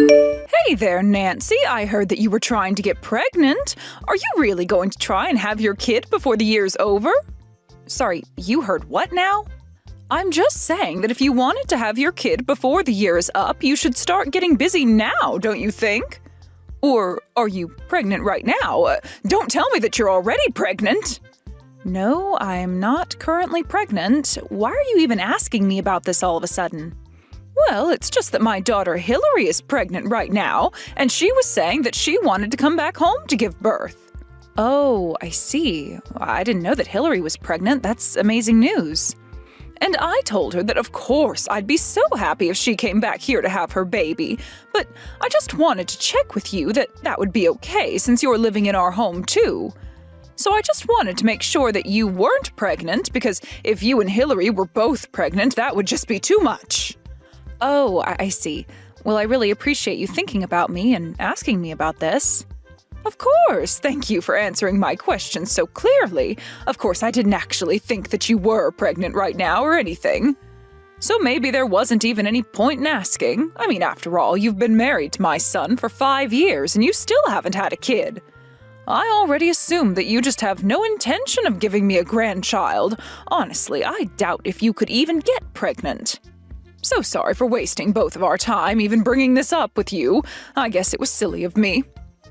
Hey there, Nancy. I heard that you were trying to get pregnant. Are you really going to try and have your kid before the year's over? Sorry, you heard what now? I'm just saying that if you wanted to have your kid before the year is up, you should start getting busy now, don't you think? Or are you pregnant right now? Don't tell me that you're already pregnant. No, I'm not currently pregnant. Why are you even asking me about this all of a sudden? Well, it's just that my daughter Hillary is pregnant right now, and she was saying that she wanted to come back home to give birth. Oh, I see. I didn't know that Hillary was pregnant. That's amazing news. And I told her that of course I'd be so happy if she came back here to have her baby, but I just wanted to check with you that that would be okay since you're living in our home too. So I just wanted to make sure that you weren't pregnant, because if you and Hillary were both pregnant, that would just be too much. Oh, I see. Well, I really appreciate you thinking about me and asking me about this. Of course, thank you for answering my questions so clearly. Of course, I didn't actually think that you were pregnant right now or anything. So maybe there wasn't even any point in asking. I mean, after all, you've been married to my son for 5 years and you still haven't had a kid. I already assumed that you just have no intention of giving me a grandchild. Honestly, I doubt if you could even get pregnant. So sorry for wasting both of our time even bringing this up with you. I guess it was silly of me.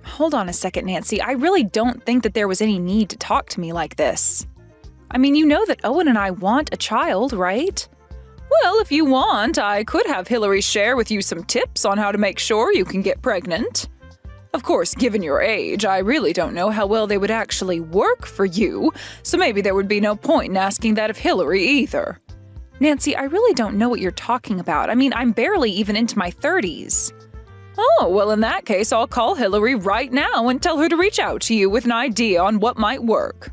Hold on a second, Nancy. I really don't think that there was any need to talk to me like this. I mean, you know that Owen and I want a child, right? Well, if you want, I could have Hillary share with you some tips on how to make sure you can get pregnant. Of course, given your age, I really don't know how well they would actually work for you, so maybe there would be no point in asking that of Hillary either. Nancy, I really don't know what you're talking about. I mean, I'm barely even into my 30s. Oh, well, in that case, I'll call Hillary right now and tell her to reach out to you with an idea on what might work.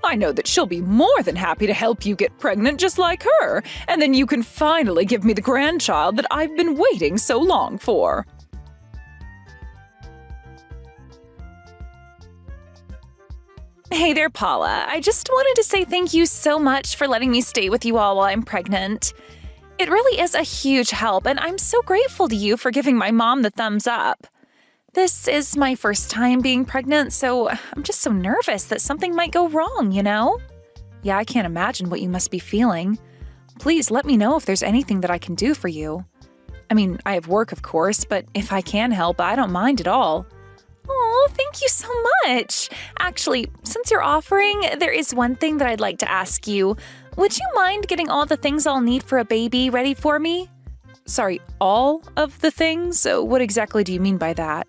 I know that she'll be more than happy to help you get pregnant just like her, and then you can finally give me the grandchild that I've been waiting so long for. Hey there, Paula. I just wanted to say thank you so much for letting me stay with you all while I'm pregnant. It really is a huge help, and I'm so grateful to you for giving my mom the thumbs up. This is my first time being pregnant, so I'm just so nervous that something might go wrong, you know? Yeah, I can't imagine what you must be feeling. Please let me know if there's anything that I can do for you. I mean, I have work, of course, but if I can help, I don't mind at all. Oh, thank you so much. Actually, since you're offering, there is one thing that I'd like to ask you. Would you mind getting all the things I'll need for a baby ready for me? Sorry, all of the things? What exactly do you mean by that?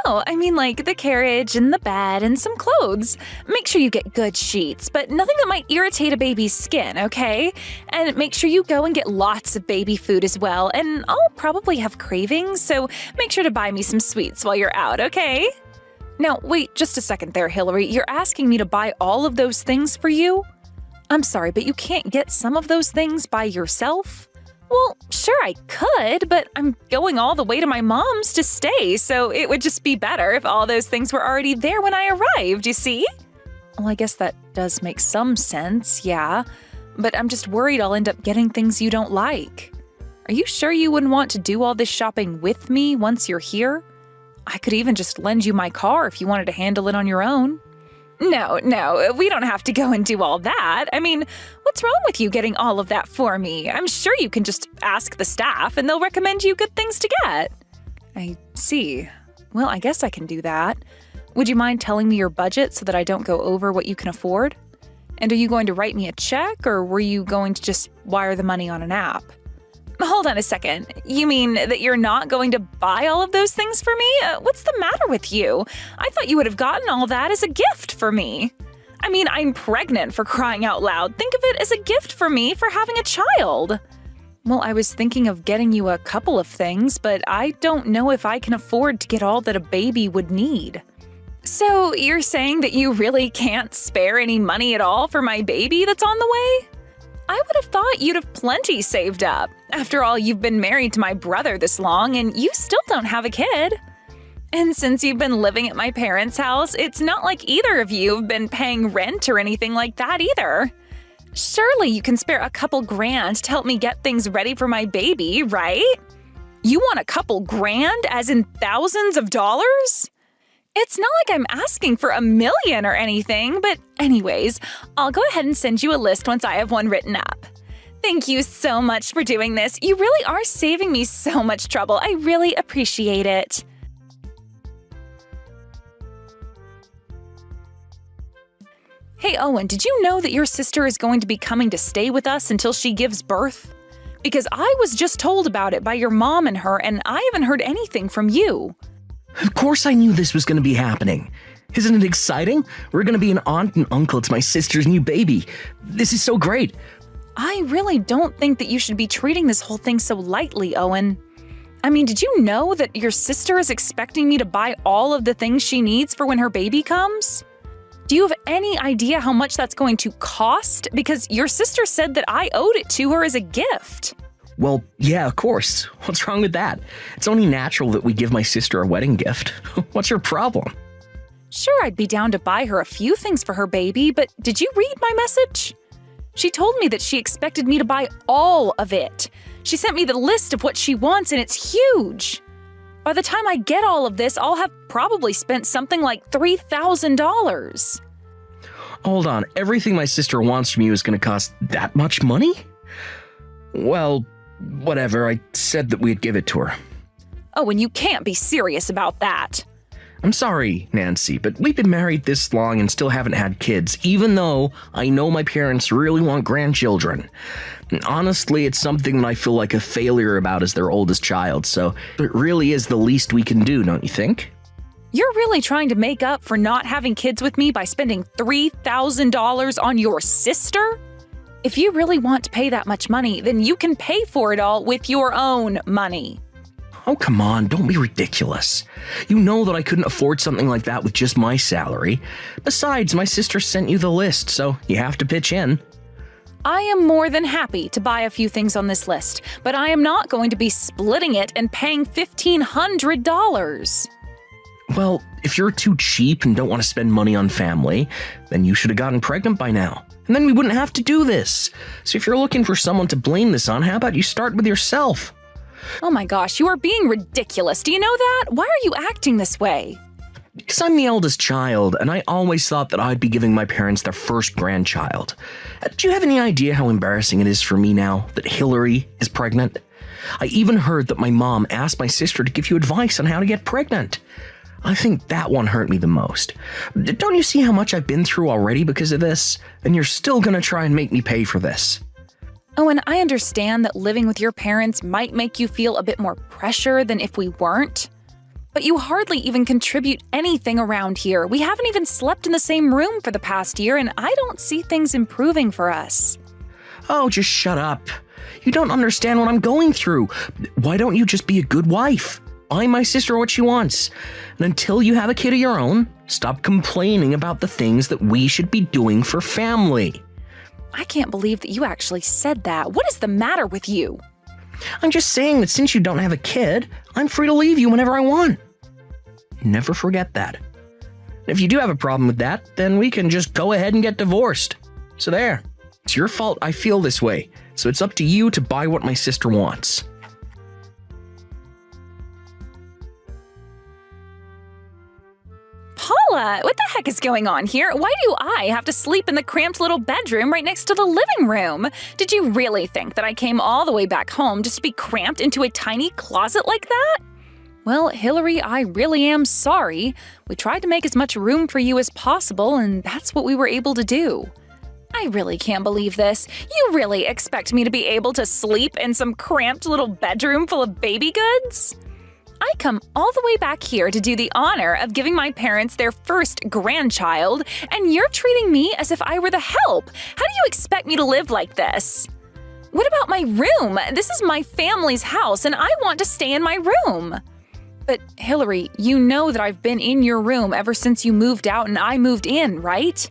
Oh, I mean like the carriage and the bed and some clothes. Make sure you get good sheets, but nothing that might irritate a baby's skin, okay? And make sure you go and get lots of baby food as well, and I'll probably have cravings, so make sure to buy me some sweets while you're out, okay? Now, wait just a second there, Hillary. You're asking me to buy all of those things for you? I'm sorry, but you can't get some of those things by yourself? Well, sure I could, but I'm going all the way to my mom's to stay, so it would just be better if all those things were already there when I arrived, you see? Well, I guess that does make some sense, yeah. But I'm just worried I'll end up getting things you don't like. Are you sure you wouldn't want to do all this shopping with me once you're here? I could even just lend you my car if you wanted to handle it on your own. No, we don't have to go and do all that. I mean, what's wrong with you getting all of that for me? I'm sure you can just ask the staff and they'll recommend you good things to get. I see. Well, I guess I can do that. Would you mind telling me your budget so that I don't go over what you can afford? And are you going to write me a check, or were you going to just wire the money on an app? Hold on a second. You mean that you're not going to buy all of those things for me? What's the matter with you? I thought you would have gotten all that as a gift for me. I mean, I'm pregnant, for crying out loud. Think of it as a gift for me for having a child. Well, I was thinking of getting you a couple of things, but I don't know if I can afford to get all that a baby would need. So you're saying that you really can't spare any money at all for my baby that's on the way? I would have thought you'd have plenty saved up. After all, you've been married to my brother this long and you still don't have a kid. And since you've been living at my parents' house, it's not like either of you have been paying rent or anything like that either. Surely you can spare a couple grand to help me get things ready for my baby, right? You want a couple grand, as in thousands of dollars? It's not like I'm asking for $1 million or anything, but anyways, I'll go ahead and send you a list once I have one written up. Thank you so much for doing this. You really are saving me so much trouble. I really appreciate it. Hey, Owen, did you know that your sister is going to be coming to stay with us until she gives birth? Because I was just told about it by your mom and her, and I haven't heard anything from you. Of course I knew this was going to be happening. Isn't it exciting? We're going to be an aunt and uncle to my sister's new baby. This is so great. I really don't think that you should be treating this whole thing so lightly, Owen. I mean, did you know that your sister is expecting me to buy all of the things she needs for when her baby comes? Do you have any idea how much that's going to cost? Because your sister said that I owed it to her as a gift. Well, yeah, of course. What's wrong with that? It's only natural that we give my sister a wedding gift. What's your problem? Sure, I'd be down to buy her a few things for her baby, but did you read my message? She told me that she expected me to buy all of it. She sent me the list of what she wants, and it's huge. By the time I get all of this, I'll have probably spent something like $3,000. Hold on, everything my sister wants from you is going to cost that much money? Well, whatever, I said that we'd give it to her. Oh, and you can't be serious about that. I'm sorry, Nancy, but we've been married this long and still haven't had kids, even though I know my parents really want grandchildren. And honestly, it's something that I feel like a failure about as their oldest child, so it really is the least we can do, don't you think? You're really trying to make up for not having kids with me by spending $3,000 on your sister? If you really want to pay that much money, then you can pay for it all with your own money. Oh, come on, don't be ridiculous. You know that I couldn't afford something like that with just my salary. Besides, my sister sent you the list, so you have to pitch in. I am more than happy to buy a few things on this list, but I am not going to be splitting it and paying $1,500. Well, if you're too cheap and don't want to spend money on family, then you should have gotten pregnant by now. And then we wouldn't have to do this. So if you're looking for someone to blame this on, how about you start with yourself? Oh my gosh, you are being ridiculous. Do you know that? Why are you acting this way? Because I'm the eldest child, and I always thought that I'd be giving my parents their first grandchild. Do you have any idea how embarrassing it is for me now that Hillary is pregnant? I even heard that my mom asked my sister to give you advice on how to get pregnant. I think that one hurt me the most. Don't you see how much I've been through already because of this? And you're still gonna try and make me pay for this. Oh, and I understand that living with your parents might make you feel a bit more pressure than if we weren't. But you hardly even contribute anything around here. We haven't even slept in the same room for the past year, and I don't see things improving for us. Oh, just shut up. You don't understand what I'm going through. Why don't you just be a good wife? Buy my sister what she wants. And until you have a kid of your own, stop complaining about the things that we should be doing for family. I can't believe that you actually said that. What is the matter with you? I'm just saying that since you don't have a kid, I'm free to leave you whenever I want. Never forget that. If you do have a problem with that, then we can just go ahead and get divorced. So there. It's your fault I feel this way, so it's up to you to buy what my sister wants. Paula, what the heck is going on here? Why do I have to sleep in the cramped little bedroom right next to the living room? Did you really think that I came all the way back home just to be cramped into a tiny closet like that? Well, Hillary, I really am sorry. We tried to make as much room for you as possible, and that's what we were able to do. I really can't believe this. You really expect me to be able to sleep in some cramped little bedroom full of baby goods? I come all the way back here to do the honor of giving my parents their first grandchild, and you're treating me as if I were the help. How do you expect me to live like this? What about my room? This is my family's house, and I want to stay in my room. But Hillary, you know that I've been in your room ever since you moved out and I moved in, right?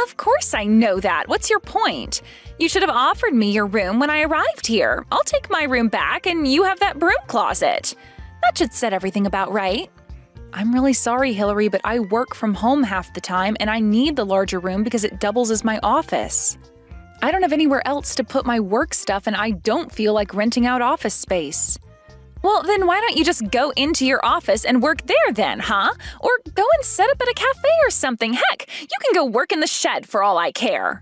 Of course I know that. What's your point? You should have offered me your room when I arrived here. I'll take my room back, and you have that broom closet. That should set everything about right. I'm really sorry, Hillary, but I work from home half the time, and I need the larger room because it doubles as my office. I don't have anywhere else to put my work stuff, and I don't feel like renting out office space. Well, then why don't you just go into your office and work there then, huh? Or go and set up at a cafe or something. Heck, you can go work in the shed for all I care.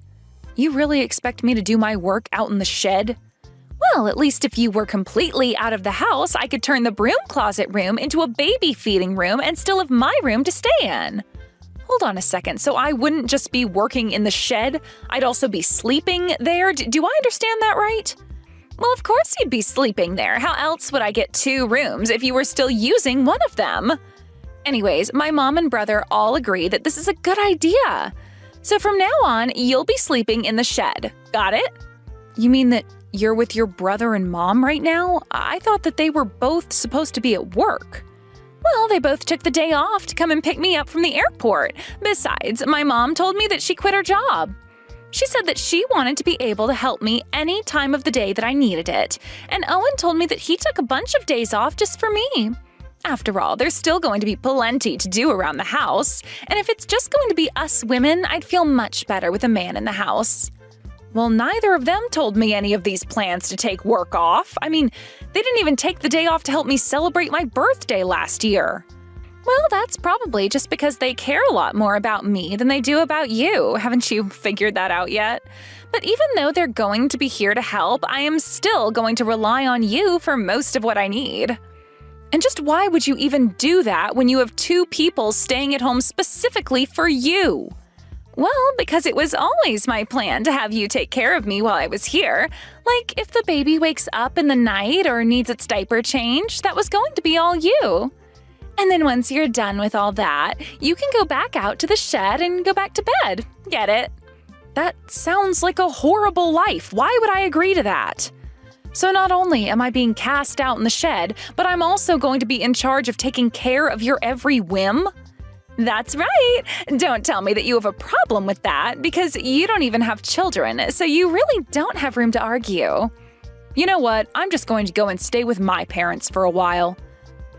You really expect me to do my work out in the shed? Well, at least if you were completely out of the house, I could turn the broom closet room into a baby feeding room and still have my room to stay in. Hold on a second, so I wouldn't just be working in the shed, I'd also be sleeping there? Do I understand that right? Well, of course you'd be sleeping there. How else would I get 2 rooms if you were still using one of them? Anyways, my mom and brother all agree that this is a good idea. So from now on, you'll be sleeping in the shed. Got it? You mean that you're with your brother and mom right now? I thought that they were both supposed to be at work. Well, they both took the day off to come and pick me up from the airport. Besides, my mom told me that she quit her job. She said that she wanted to be able to help me any time of the day that I needed it. And Owen told me that he took a bunch of days off just for me. After all, there's still going to be plenty to do around the house. And if it's just going to be us women, I'd feel much better with a man in the house. Well, neither of them told me any of these plans to take work off. I mean, they didn't even take the day off to help me celebrate my birthday last year. Well, that's probably just because they care a lot more about me than they do about you. Haven't you figured that out yet? But even though they're going to be here to help, I am still going to rely on you for most of what I need. And just why would you even do that when you have 2 people staying at home specifically for you? Well, because it was always my plan to have you take care of me while I was here. Like, if the baby wakes up in the night or needs its diaper changed, that was going to be all you. And then once you're done with all that, you can go back out to the shed and go back to bed. Get it? That sounds like a horrible life. Why would I agree to that? So not only am I being cast out in the shed, but I'm also going to be in charge of taking care of your every whim? That's right! Don't tell me that you have a problem with that, because you don't even have children, so you really don't have room to argue. You know what? I'm just going to go and stay with my parents for a while.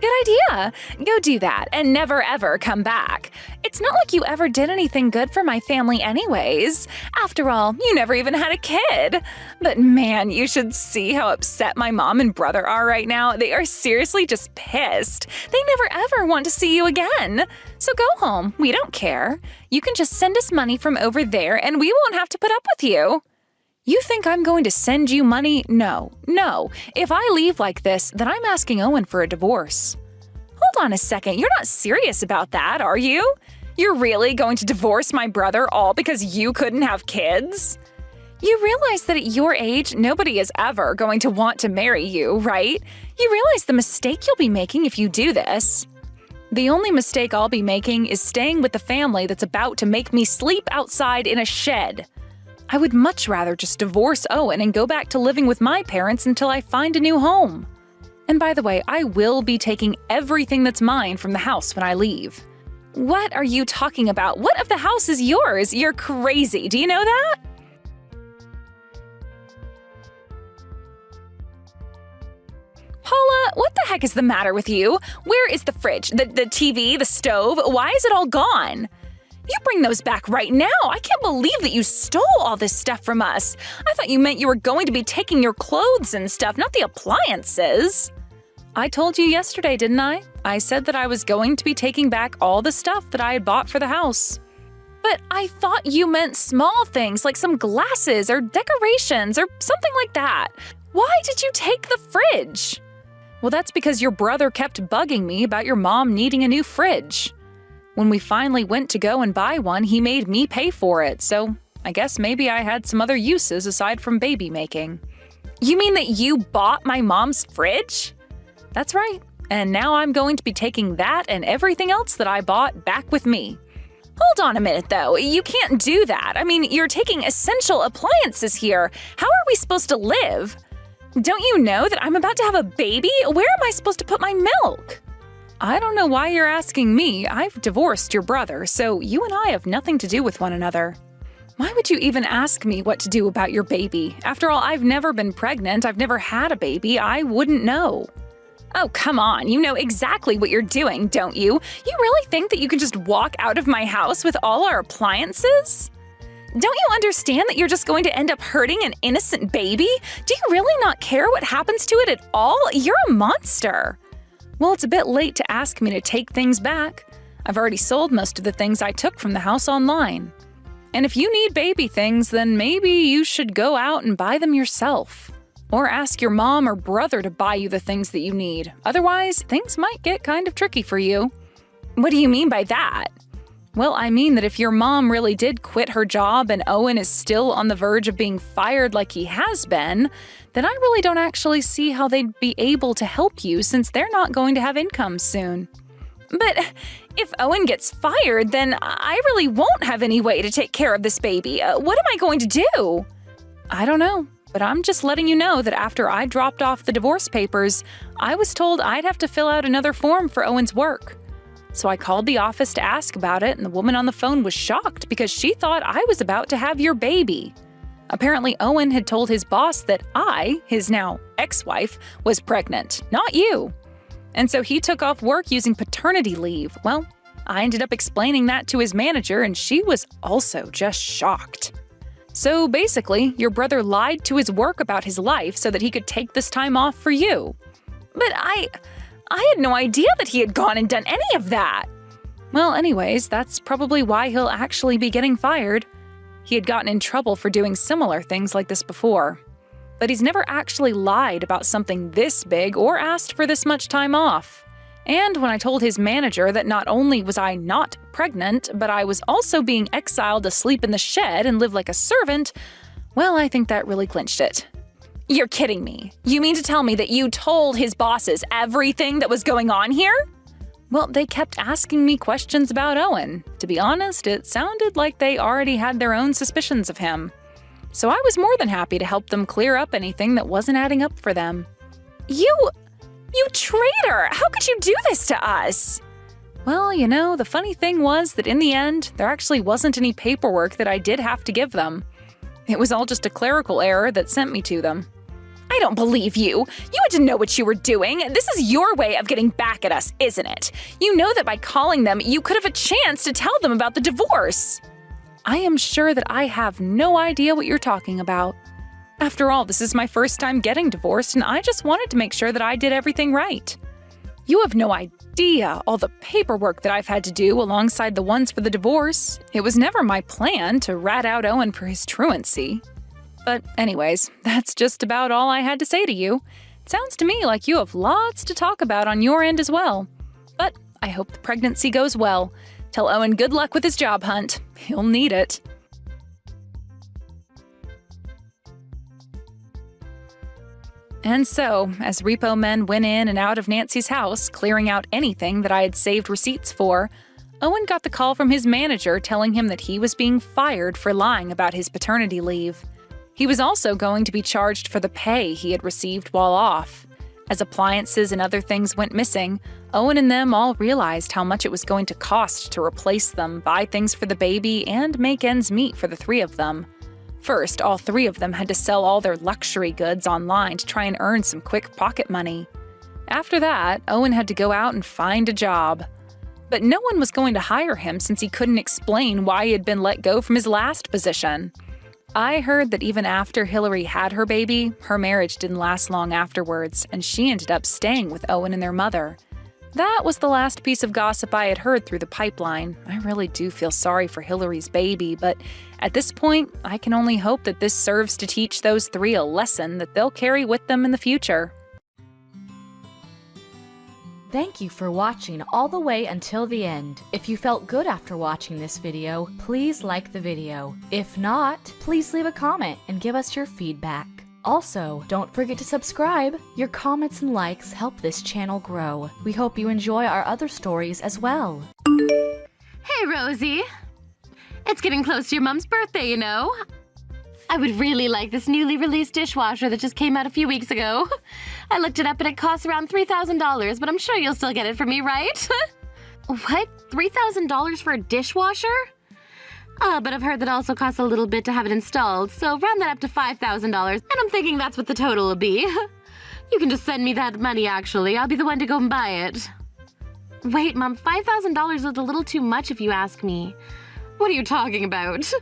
Good idea! Go do that and never ever come back. It's not like you ever did anything good for my family anyways. After all, you never even had a kid. But man, you should see how upset my mom and brother are right now. They are seriously just pissed. They never ever want to see you again. So go home. We don't care. You can just send us money from over there and we won't have to put up with you. You think I'm going to send you money? No. If I leave like this, then I'm asking Owen for a divorce. Hold on a second, you're not serious about that, are you? You're really going to divorce my brother all because you couldn't have kids? You realize that at your age, nobody is ever going to want to marry you, right? You realize the mistake you'll be making if you do this. The only mistake I'll be making is staying with the family that's about to make me sleep outside in a shed. I would much rather just divorce Owen and go back to living with my parents until I find a new home. And by the way, I will be taking everything that's mine from the house when I leave. What are you talking about? What of the house is yours? You're crazy. Do you know that? Paula, what the heck is the matter with you? Where is the fridge, the TV, the stove? Why is it all gone? You bring those back right now! I can't believe that you stole all this stuff from us! I thought you meant you were going to be taking your clothes and stuff, not the appliances! I told you yesterday, didn't I? I said that I was going to be taking back all the stuff that I had bought for the house. But I thought you meant small things like some glasses or decorations or something like that. Why did you take the fridge? Well, that's because your brother kept bugging me about your mom needing a new fridge. When we finally went to go and buy one, he made me pay for it, so I guess maybe I had some other uses aside from baby making. You mean that you bought my mom's fridge? That's right, and now I'm going to be taking that and everything else that I bought back with me. Hold on a minute, though. You can't do that. I mean, you're taking essential appliances here. How are we supposed to live? Don't you know that I'm about to have a baby? Where am I supposed to put my milk? I don't know why you're asking me. I've divorced your brother, so you and I have nothing to do with one another. Why would you even ask me what to do about your baby? After all, I've never been pregnant. I've never had a baby. I wouldn't know. Oh, come on. You know exactly what you're doing, don't you? You really think that you can just walk out of my house with all our appliances? Don't you understand that you're just going to end up hurting an innocent baby? Do you really not care what happens to it at all? You're a monster. Well, it's a bit late to ask me to take things back. I've already sold most of the things I took from the house online. And if you need baby things, then maybe you should go out and buy them yourself. Or ask your mom or brother to buy you the things that you need. Otherwise, things might get kind of tricky for you. What do you mean by that? Well, I mean that if your mom really did quit her job and Owen is still on the verge of being fired like he has been, then I really don't actually see how they'd be able to help you since they're not going to have income soon. But if Owen gets fired, then I really won't have any way to take care of this baby. What am I going to do? I don't know, but I'm just letting you know that after I dropped off the divorce papers, I was told I'd have to fill out another form for Owen's work. So I called the office to ask about it, and the woman on the phone was shocked because she thought I was about to have your baby. Apparently, Owen had told his boss that I, his now ex-wife, was pregnant, not you. And so he took off work using paternity leave. Well, I ended up explaining that to his manager, and she was also just shocked. So basically, your brother lied to his work about his life so that he could take this time off for you. But I had no idea that he had gone and done any of that. Well, anyways, that's probably why he'll actually be getting fired. He had gotten in trouble for doing similar things like this before. But he's never actually lied about something this big or asked for this much time off. And when I told his manager that not only was I not pregnant, but I was also being exiled to sleep in the shed and live like a servant, well, I think that really clinched it. You're kidding me. You mean to tell me that you told his bosses everything that was going on here? Well, they kept asking me questions about Owen. To be honest, it sounded like they already had their own suspicions of him. So I was more than happy to help them clear up anything that wasn't adding up for them. You traitor! How could you do this to us? Well, you know, the funny thing was that in the end, there actually wasn't any paperwork that I did have to give them. It was all just a clerical error that sent me to them. I don't believe you. You had to know what you were doing. This is your way of getting back at us, isn't it? You know that by calling them, you could have a chance to tell them about the divorce. I am sure that I have no idea what you're talking about. After all, this is my first time getting divorced, and I just wanted to make sure that I did everything right. You have no idea all the paperwork that I've had to do alongside the ones for the divorce. It was never my plan to rat out Owen for his truancy. But anyways, that's just about all I had to say to you. It sounds to me like you have lots to talk about on your end as well. But I hope the pregnancy goes well. Tell Owen good luck with his job hunt. He'll need it. And so, as repo men went in and out of Nancy's house, clearing out anything that I had saved receipts for, Owen got the call from his manager telling him that he was being fired for lying about his paternity leave. He was also going to be charged for the pay he had received while off. As appliances and other things went missing, Owen and them all realized how much it was going to cost to replace them, buy things for the baby, and make ends meet for the three of them. First, all three of them had to sell all their luxury goods online to try and earn some quick pocket money. After that, Owen had to go out and find a job. But no one was going to hire him since he couldn't explain why he had been let go from his last position. I heard that even after Hillary had her baby, her marriage didn't last long afterwards, and she ended up staying with Owen and their mother. That was the last piece of gossip I had heard through the pipeline. I really do feel sorry for Hillary's baby, but at this point, I can only hope that this serves to teach those three a lesson that they'll carry with them in the future. Thank you for watching all the way until the end. If you felt good after watching this video, please like the video. If not, please leave a comment and give us your feedback. Also, don't forget to subscribe. Your comments and likes help this channel grow. We hope you enjoy our other stories as well. Hey, Rosie. It's getting close to your mom's birthday, you know. I would really like this newly released dishwasher that just came out a few weeks ago. I looked it up and it costs around $3,000, but I'm sure you'll still get it for me, right? What? $3,000 for a dishwasher? But I've heard that also costs a little bit to have it installed, so round that up to $5,000, and I'm thinking that's what the total will be. You can just send me that money, actually. I'll be the one to go and buy it. Wait, Mom, $5,000 is a little too much if you ask me. What are you talking about?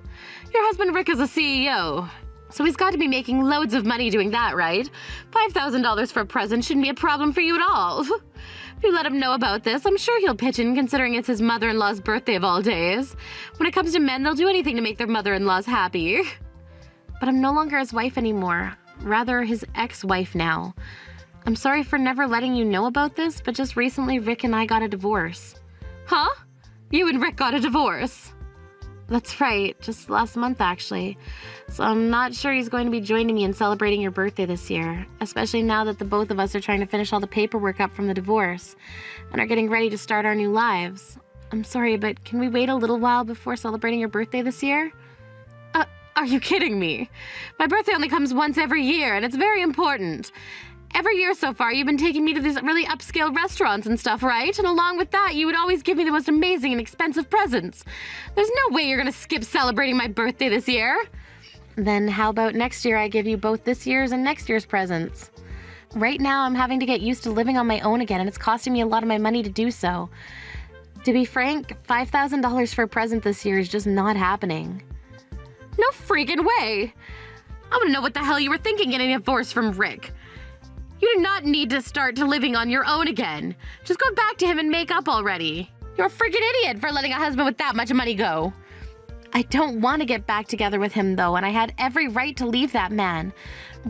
Your husband Rick is a CEO. So he's got to be making loads of money doing that, right? $5,000 for a present shouldn't be a problem for you at all. If you let him know about this, I'm sure he'll pitch in, considering it's his mother-in-law's birthday of all days. When it comes to men, they'll do anything to make their mother-in-laws happy. But I'm no longer his wife anymore. Rather, his ex-wife now. I'm sorry for never letting you know about this, but just recently Rick and I got a divorce. Huh? You and Rick got a divorce? That's right, just last month actually. So I'm not sure he's going to be joining me in celebrating your birthday this year, especially now that the both of us are trying to finish all the paperwork up from the divorce and are getting ready to start our new lives. I'm sorry, but can we wait a little while before celebrating your birthday this year? Are you kidding me? My birthday only comes once every year, and it's very important. Every year so far, you've been taking me to these really upscale restaurants and stuff, right? And along with that, you would always give me the most amazing and expensive presents. There's no way you're gonna skip celebrating my birthday this year. Then how about next year I give you both this year's and next year's presents? Right now, I'm having to get used to living on my own again, and it's costing me a lot of my money to do so. To be frank, $5,000 for a present this year is just not happening. No freaking way! I wanna know what the hell you were thinking getting a divorce from Rick. You do not need to start to living on your own again. Just go back to him and make up already. You're a freaking idiot for letting a husband with that much money go. I don't want to get back together with him though, and I had every right to leave that man.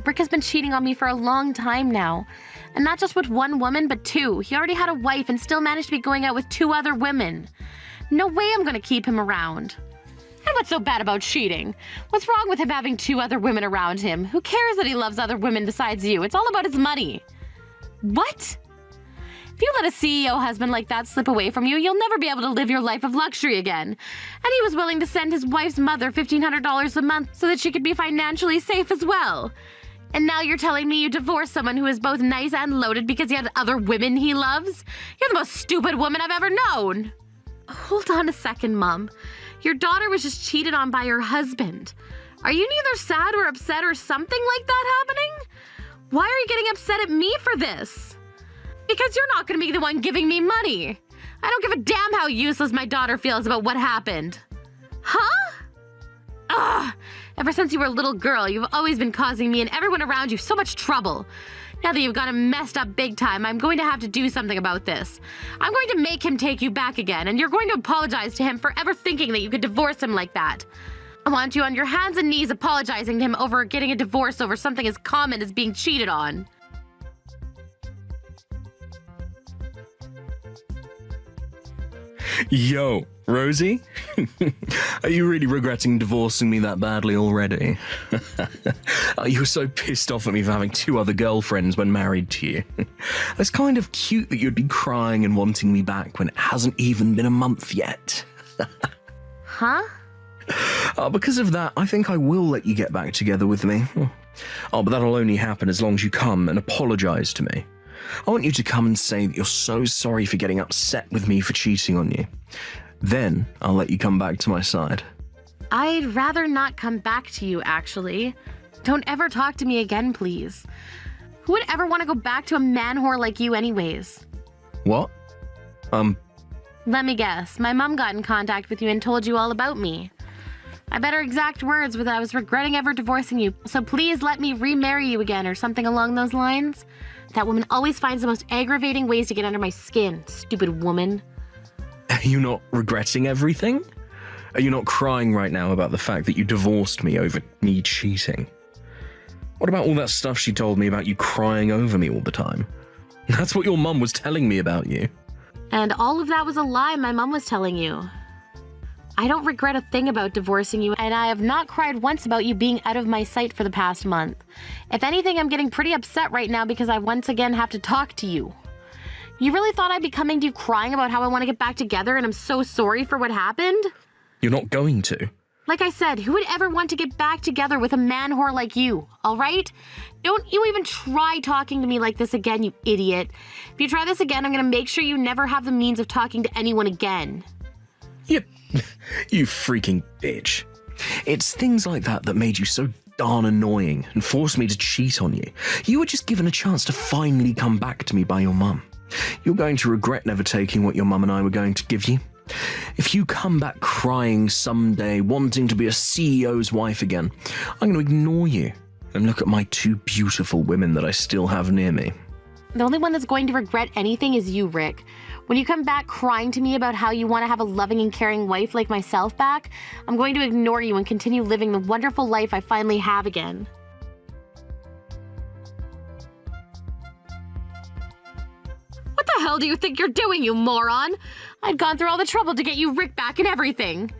Rick has been cheating on me for a long time now. And not just with one woman, but two. He already had a wife and still managed to be going out with 2 other women. No way I'm gonna keep him around. And what's so bad about cheating? What's wrong with him having 2 other women around him? Who cares that he loves other women besides you? It's all about his money. What? If you let a CEO husband like that slip away from you, you'll never be able to live your life of luxury again. And he was willing to send his wife's mother $1,500 a month so that she could be financially safe as well. And now you're telling me you divorced someone who is both nice and loaded because he had other women he loves? You're the most stupid woman I've ever known. Hold on a second, Mom. Your daughter was just cheated on by her husband. Are you neither sad or upset or something like that happening? Why are you getting upset at me for this? Because you're not going to be the one giving me money. I don't give a damn how useless my daughter feels about what happened. Huh? Ugh! Ever since you were a little girl, you've always been causing me and everyone around you so much trouble. Now that you've got him messed up big time, I'm going to have to do something about this. I'm going to make him take you back again, and you're going to apologize to him for ever thinking that you could divorce him like that. I want you on your hands and knees apologizing to him over getting a divorce over something as common as being cheated on. Yo, Rosie? Are you really regretting divorcing me that badly already? You were so pissed off at me for having 2 other girlfriends when married to you. It's kind of cute that you'd be crying and wanting me back when it hasn't even been a month yet. Huh? Because of that, I think I will let you get back together with me. Oh, but that'll only happen as long as you come and apologize to me. I want you to come and say that you're so sorry for getting upset with me for cheating on you. Then I'll let you come back to my side. I'd rather not come back to you, actually. Don't ever talk to me again, please. Who would ever want to go back to a man whore like you anyways? What? Let me guess. My mom got in contact with you and told you all about me. I bet her exact words were that I was regretting ever divorcing you, so please let me remarry you again or something along those lines. That woman always finds the most aggravating ways to get under my skin, stupid woman. Are you not regretting everything? Are you not crying right now about the fact that you divorced me over me cheating? What about all that stuff she told me about you crying over me all the time? That's what your mum was telling me about you. And all of that was a lie my mom was telling you. I don't regret a thing about divorcing you, and I have not cried once about you being out of my sight for the past month. If anything, I'm getting pretty upset right now because I once again have to talk to you. You really thought I'd be coming to you crying about how I want to get back together and I'm so sorry for what happened? You're not going to. Like I said, who would ever want to get back together with a man whore like you, all right? Don't you even try talking to me like this again, you idiot. If you try this again, I'm going to make sure you never have the means of talking to anyone again. You freaking bitch. It's things like that that made you so darn annoying and forced me to cheat on you. You were just given a chance to finally come back to me by your mum. You're going to regret never taking what your mum and I were going to give you. If you come back crying someday, wanting to be a CEO's wife again, I'm going to ignore you and look at my two beautiful women that I still have near me. The only one that's going to regret anything is you, Rick. When you come back crying to me about how you want to have a loving and caring wife like myself back, I'm going to ignore you and continue living the wonderful life I finally have again. What the hell do you think you're doing, you moron? I'd gone through all the trouble to get you Rick back and everything.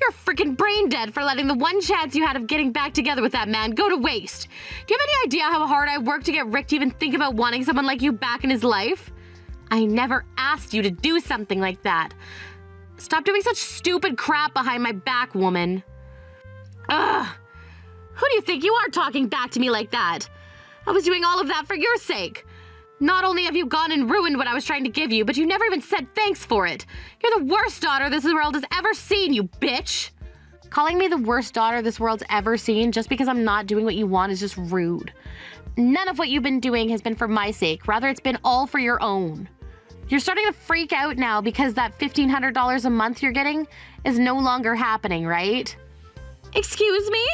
You're freaking brain dead for letting the one chance you had of getting back together with that man go to waste. Do you have any idea how hard I worked to get Rick to even think about wanting someone like you back in his life? I never asked you to do something like that. Stop doing such stupid crap behind my back, woman. Ugh. Who do you think you are talking back to me like that? I was doing all of that for your sake. Not only have you gone and ruined what I was trying to give you, but you never even said thanks for it. You're the worst daughter this world has ever seen, you bitch. Calling me the worst daughter this world's ever seen just because I'm not doing what you want is just rude. None of what you've been doing has been for my sake. Rather, it's been all for your own. You're starting to freak out now because that $1,500 a month you're getting is no longer happening, right? Excuse me?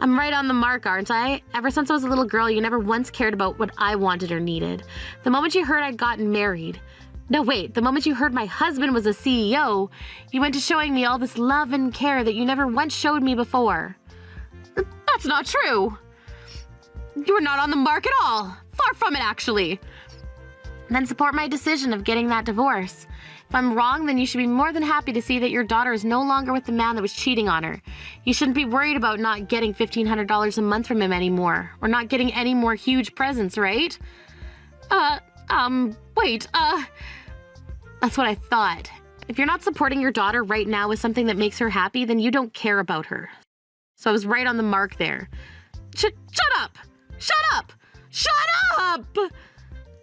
I'm right on the mark, aren't I? Ever since I was a little girl, you never once cared about what I wanted or needed. The moment you heard I'd gotten married. No, wait, the moment you heard my husband was a CEO, you went to showing me all this love and care that you never once showed me before. That's not true. You were not on the mark at all. Far from it, actually. Then support my decision of getting that divorce. If I'm wrong, then you should be more than happy to see that your daughter is no longer with the man that was cheating on her. You shouldn't be worried about not getting $1,500 a month from him anymore, or not getting any more huge presents, right? Wait, that's what I thought. If you're not supporting your daughter right now with something that makes her happy, then you don't care about her. So I was right on the mark there. Shut up! Shut up! Shut up!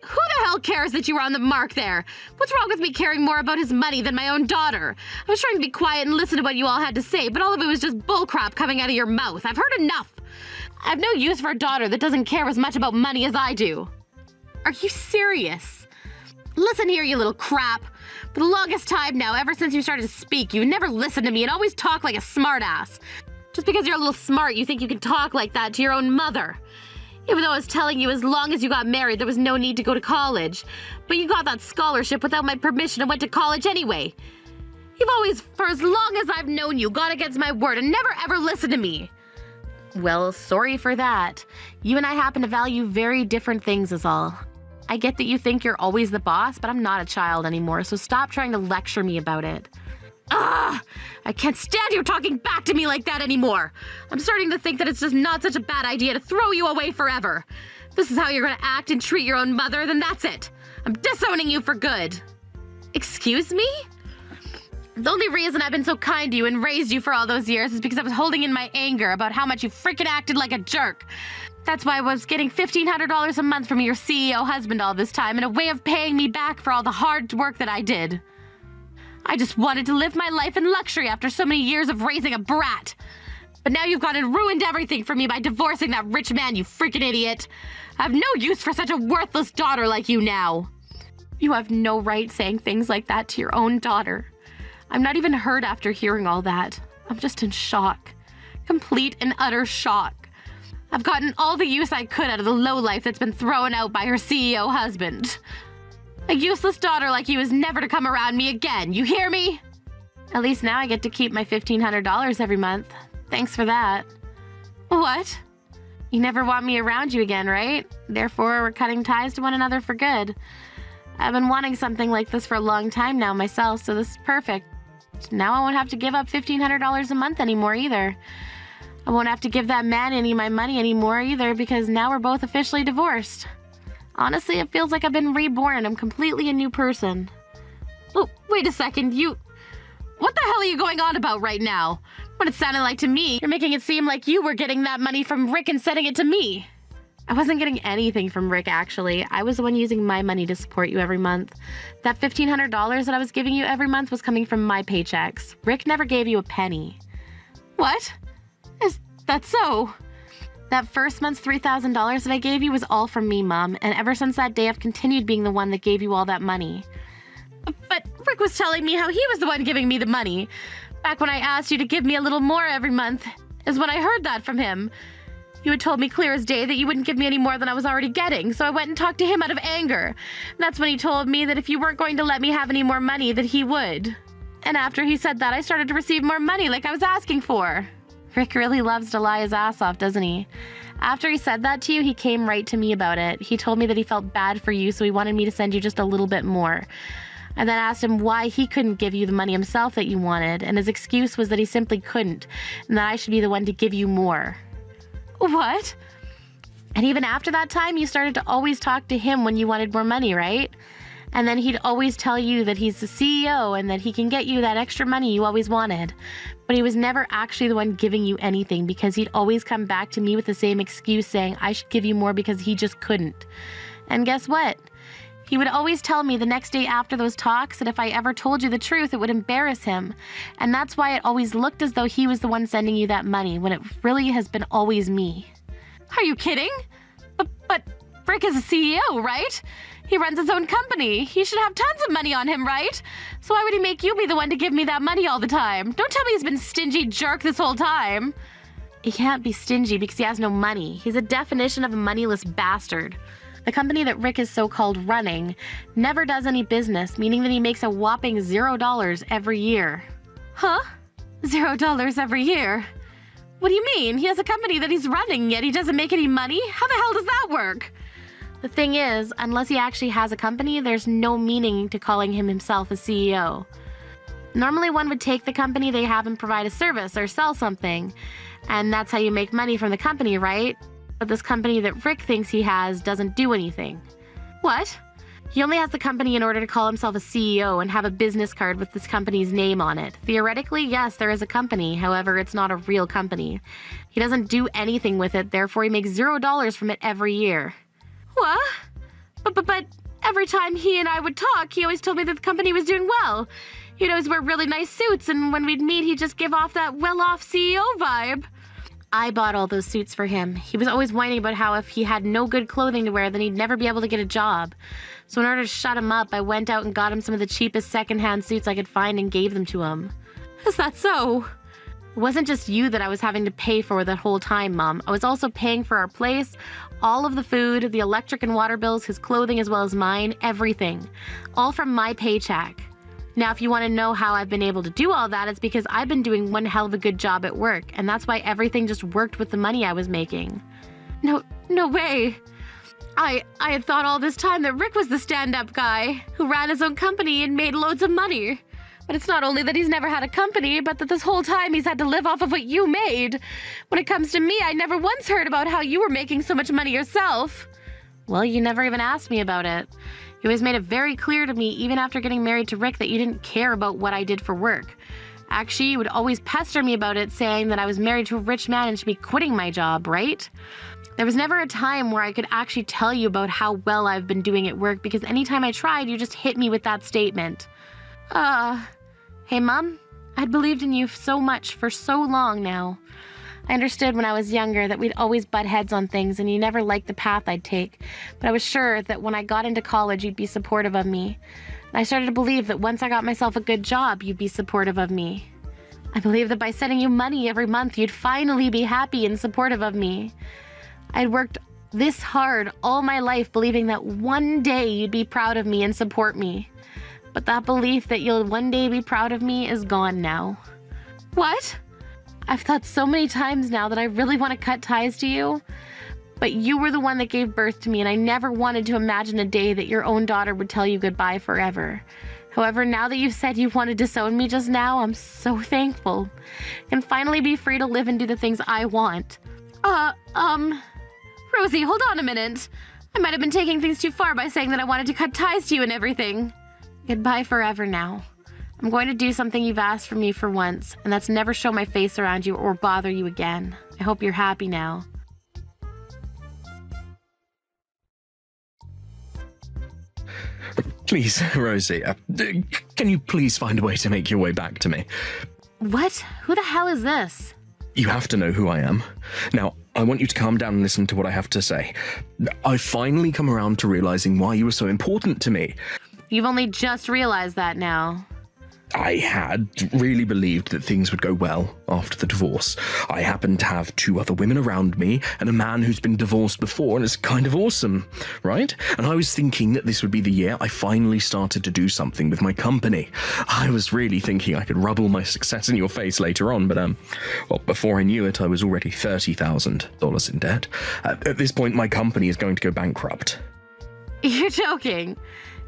Who the hell cares that you were on the mark there? What's wrong with me caring more about his money than my own daughter? I was trying to be quiet and listen to what you all had to say, but all of it was just bullcrap coming out of your mouth. I've heard enough. I have no use for a daughter that doesn't care as much about money as I do. Are you serious? Listen here, you little crap. For the longest time now, ever since you started to speak, you never listened to me and always talk like a smartass. Just because you're a little smart, you think you can talk like that to your own mother. Even though I was telling you as long as you got married, there was no need to go to college. But you got that scholarship without my permission and went to college anyway. You've always, for as long as I've known you, gone against my word and never ever listened to me. Well, sorry for that. You and I happen to value very different things is all. I get that you think you're always the boss, but I'm not a child anymore, so stop trying to lecture me about it. Ah! I can't stand you talking back to me like that anymore. I'm starting to think that it's just not such a bad idea to throw you away forever. If this is how you're gonna act and treat your own mother, then that's it. I'm disowning you for good. Excuse me? The only reason I've been so kind to you and raised you for all those years is because I was holding in my anger about how much you freaking acted like a jerk. That's why I was getting $1,500 a month from your CEO husband all this time in a way of paying me back for all the hard work that I did. I just wanted to live my life in luxury after so many years of raising a brat. But now you've gone and ruined everything for me by divorcing that rich man, you freaking idiot. I have no use for such a worthless daughter like you now. You have no right saying things like that to your own daughter. I'm not even hurt after hearing all that. I'm just in shock. Complete and utter shock. I've gotten all the use I could out of the lowlife that's been thrown out by her CEO husband. A useless daughter like you is never to come around me again, you hear me? At least now I get to keep my $1,500 every month. Thanks for that. What? You never want me around you again, right? Therefore, we're cutting ties to one another for good. I've been wanting something like this for a long time now myself, so this is perfect. Now I won't have to give up $1,500 a month anymore either. I won't have to give that man any of my money anymore either because now we're both officially divorced. Honestly, it feels like I've been reborn. I'm completely a new person. Oh, wait a second, what the hell are you going on about right now? What it sounded like to me, you're making it seem like you were getting that money from Rick and sending it to me. I wasn't getting anything from Rick, actually. I was the one using my money to support you every month. That $1,500 that I was giving you every month was coming from my paychecks. Rick never gave you a penny. What? Is that so? That first month's $3,000 that I gave you was all from me, Mom, and ever since that day I've continued being the one that gave you all that money. But Rick was telling me how he was the one giving me the money. Back when I asked you to give me a little more every month is when I heard that from him. You had told me clear as day that you wouldn't give me any more than I was already getting, so I went and talked to him out of anger. And that's when he told me that if you weren't going to let me have any more money, that he would. And after he said that, I started to receive more money like I was asking for. Rick really loves to lie his ass off, doesn't he? After he said that to you, he came right to me about it. He told me that he felt bad for you, so he wanted me to send you just a little bit more. I then asked him why he couldn't give you the money himself that you wanted, and his excuse was that he simply couldn't, and that I should be the one to give you more. What? And even after that time, you started to always talk to him when you wanted more money, right? And then he'd always tell you that he's the CEO and that he can get you that extra money you always wanted. But he was never actually the one giving you anything because he'd always come back to me with the same excuse saying I should give you more because he just couldn't. And guess what? He would always tell me the next day after those talks that if I ever told you the truth, it would embarrass him. And that's why it always looked as though he was the one sending you that money, when it really has been always me. Are you kidding? But Rick is a CEO, right? He runs his own company. He should have tons of money on him, right? So why would he make you be the one to give me that money all the time? Don't tell me he's been stingy jerk this whole time. He can't be stingy because he has no money. He's a definition of a moneyless bastard. The company that Rick is so-called running never does any business, meaning that he makes a whopping $0 every year. Huh? $0 every year? What do you mean? He has a company that he's running, yet he doesn't make any money? How the hell does that work? The thing is, unless he actually has a company, there's no meaning to calling himself a CEO. Normally one would take the company they have and provide a service or sell something, and that's how you make money from the company, right? But this company that Rick thinks he has doesn't do anything. What? He only has the company in order to call himself a CEO and have a business card with this company's name on it. Theoretically, yes, there is a company, however, it's not a real company. He doesn't do anything with it, therefore he makes $0 from it every year. What? But every time he and I would talk, he always told me that the company was doing well. He'd always wear really nice suits, and when we'd meet, he'd just give off that well-off CEO vibe. I bought all those suits for him. He was always whining about how if he had no good clothing to wear, then he'd never be able to get a job. So in order to shut him up, I went out and got him some of the cheapest secondhand suits I could find and gave them to him. Is that so? It wasn't just you that I was having to pay for that whole time, Mom. I was also paying for our place, all of the food, the electric and water bills, his clothing as well as mine, everything. All from my paycheck. Now, if you want to know how I've been able to do all that, it's because I've been doing one hell of a good job at work, and that's why everything just worked with the money I was making. No way. I had thought all this time that Rick was the stand-up guy who ran his own company and made loads of money. But it's not only that he's never had a company, but that this whole time he's had to live off of what you made. When it comes to me, I never once heard about how you were making so much money yourself. Well, you never even asked me about it. You always made it very clear to me, even after getting married to Rick, that you didn't care about what I did for work. Actually, you would always pester me about it, saying that I was married to a rich man and should be quitting my job, right? There was never a time where I could actually tell you about how well I've been doing at work, because anytime I tried, you just hit me with that statement. Hey, Mom, I'd believed in you so much for so long now. I understood when I was younger that we'd always butt heads on things and you never liked the path I'd take, but I was sure that when I got into college you'd be supportive of me. And I started to believe that once I got myself a good job, you'd be supportive of me. I believed that by sending you money every month, you'd finally be happy and supportive of me. I'd worked this hard all my life believing that one day you'd be proud of me and support me. But that belief that you'll one day be proud of me is gone now. What? I've thought so many times now that I really want to cut ties to you, but you were the one that gave birth to me, and I never wanted to imagine a day that your own daughter would tell you goodbye forever. However, now that you've said you want to disown me just now, I'm so thankful. And finally be free to live and do the things I want. Rosie, hold on a minute. I might have been taking things too far by saying that I wanted to cut ties to you and everything. Goodbye forever now. I'm going to do something you've asked for me for once, and that's never show my face around you or bother you again. I hope you're happy now. Please, Rosie, can you please find a way to make your way back to me? What? Who the hell is this? You have to know who I am. Now, I want you to calm down and listen to what I have to say. I've finally come around to realizing why you were so important to me. You've only just realized that now. I had really believed that things would go well after the divorce. I happened to have 2 other women around me and a man who's been divorced before, and it's kind of awesome, right? And I was thinking that this would be the year I finally started to do something with my company. I was really thinking I could rub all my success in your face later on, but well, before I knew it, I was already $30,000 in debt. At this point, my company is going to go bankrupt. You're joking.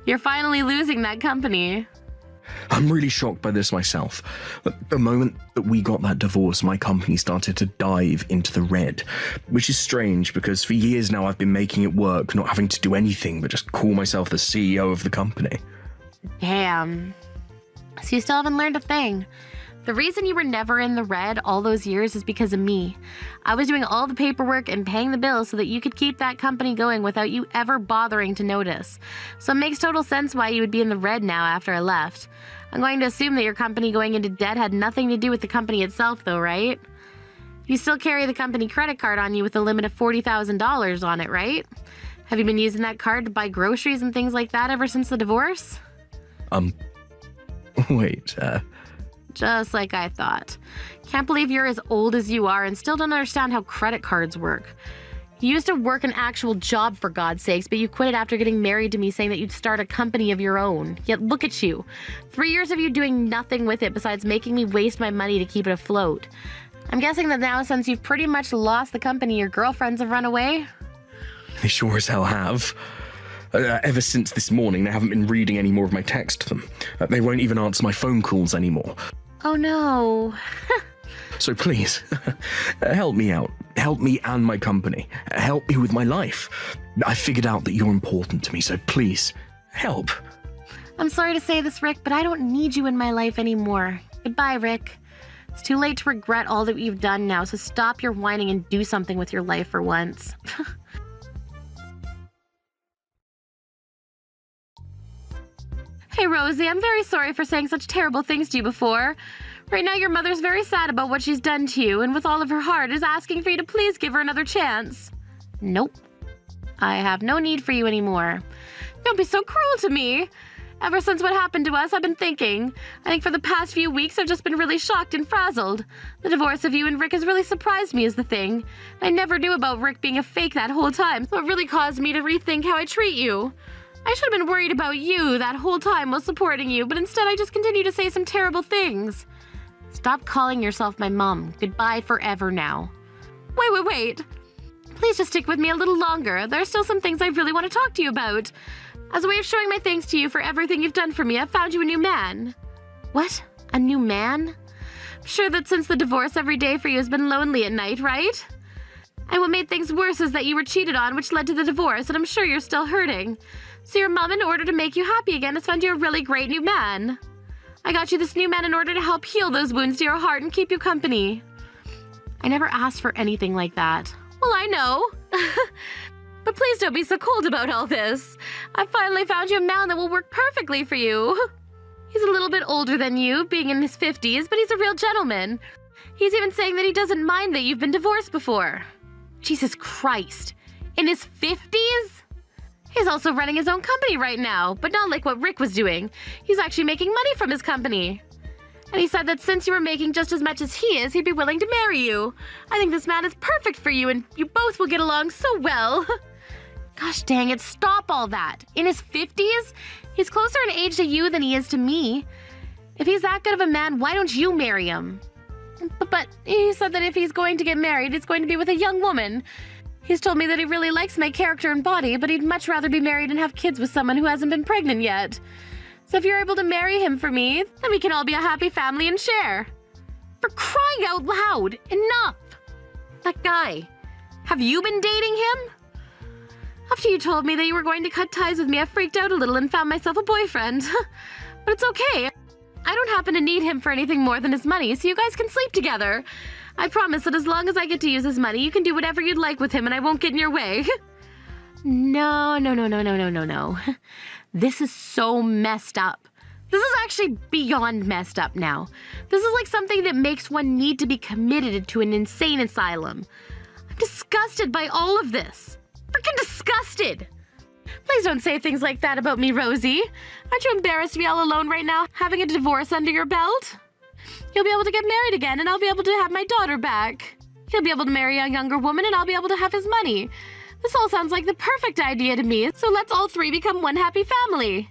You're finally losing that company. I'm really shocked by this myself. The moment that we got that divorce, my company started to dive into the red, which is strange because for years now I've been making it work, not having to do anything but just call myself the CEO of the company. Damn. So you still haven't learned a thing. The reason you were never in the red all those years is because of me. I was doing all the paperwork and paying the bills so that you could keep that company going without you ever bothering to notice. So it makes total sense why you would be in the red now after I left. I'm going to assume that your company going into debt had nothing to do with the company itself though, right? You still carry the company credit card on you with a limit of $40,000 on it, right? Have you been using that card to buy groceries and things like that ever since the divorce? Wait, Just like I thought. Can't believe you're as old as you are and still don't understand how credit cards work. You used to work an actual job for God's sakes, but you quit it after getting married to me saying that you'd start a company of your own. Yet look at you. 3 years of you doing nothing with it besides making me waste my money to keep it afloat. I'm guessing that now since you've pretty much lost the company, your girlfriends have run away? they sure as hell have. Ever since this morning, they haven't been reading any more of my text to them. They won't even answer my phone calls anymore. Oh no. So please, help me out. Help me and my company. Help me with my life. I figured out that you're important to me, so please, help. I'm sorry to say this, Rick, but I don't need you in my life anymore. Goodbye, Rick. It's too late to regret all that you've done now, so stop your whining and do something with your life for once. Hey, Rosie, I'm very sorry for saying such terrible things to you before. Right now, your mother's very sad about what she's done to you, and with all of her heart is asking for you to please give her another chance. Nope. I have no need for you anymore. Don't be so cruel to me. Ever since what happened to us, I've been thinking. I think for the past few weeks, I've just been really shocked and frazzled. The divorce of you and Rick has really surprised me is the thing. I never knew about Rick being a fake that whole time, so it really caused me to rethink how I treat you. I should have been worried about you that whole time while supporting you, but instead I just continue to say some terrible things. Stop calling yourself my mom. Goodbye forever now. Wait. Please just stick with me a little longer. There are still some things I really want to talk to you about. As a way of showing my thanks to you for everything you've done for me, I've found you a new man. What? A new man? I'm sure that since the divorce, every day for you has been lonely at night, right? And what made things worse is that you were cheated on, which led to the divorce, and I'm sure you're still hurting. So your mom, in order to make you happy again, has found you a really great new man. I got you this new man in order to help heal those wounds to your heart and keep you company. I never asked for anything like that. Well, I know. But please don't be so cold about all this. I finally found you a man that will work perfectly for you. He's a little bit older than you, being in his 50s, but he's a real gentleman. He's even saying that he doesn't mind that you've been divorced before. Jesus Christ. In his 50s? He's also running his own company right now, but not like what Rick was doing. He's actually making money from his company. And he said that since you were making just as much as he is, he'd be willing to marry you. I think this man is perfect for you, and you both will get along so well. Gosh dang it, stop all that. In his 50s? He's closer in age to you than he is to me. If he's that good of a man, why don't you marry him? But he said that if he's going to get married, it's going to be with a young woman. He's told me that he really likes my character and body, but he'd much rather be married and have kids with someone who hasn't been pregnant yet. So if you're able to marry him for me, then we can all be a happy family and share. For crying out loud, enough! That guy, have you been dating him? After you told me that you were going to cut ties with me, I freaked out a little and found myself a boyfriend. But it's okay. I don't happen to need him for anything more than his money, so you guys can sleep together. I promise that as long as I get to use his money, you can do whatever you'd like with him and I won't get in your way. No. This is so messed up. This is actually beyond messed up now. This is like something that makes one need to be committed to an insane asylum. I'm disgusted by all of this. Freaking disgusted. Please don't say things like that about me, Rosie. Aren't you embarrassed to be all alone right now, having a divorce under your belt? You'll be able to get married again, and I'll be able to have my daughter back. He'll be able to marry a younger woman, and I'll be able to have his money. This all sounds like the perfect idea to me, so let's all three become one happy family.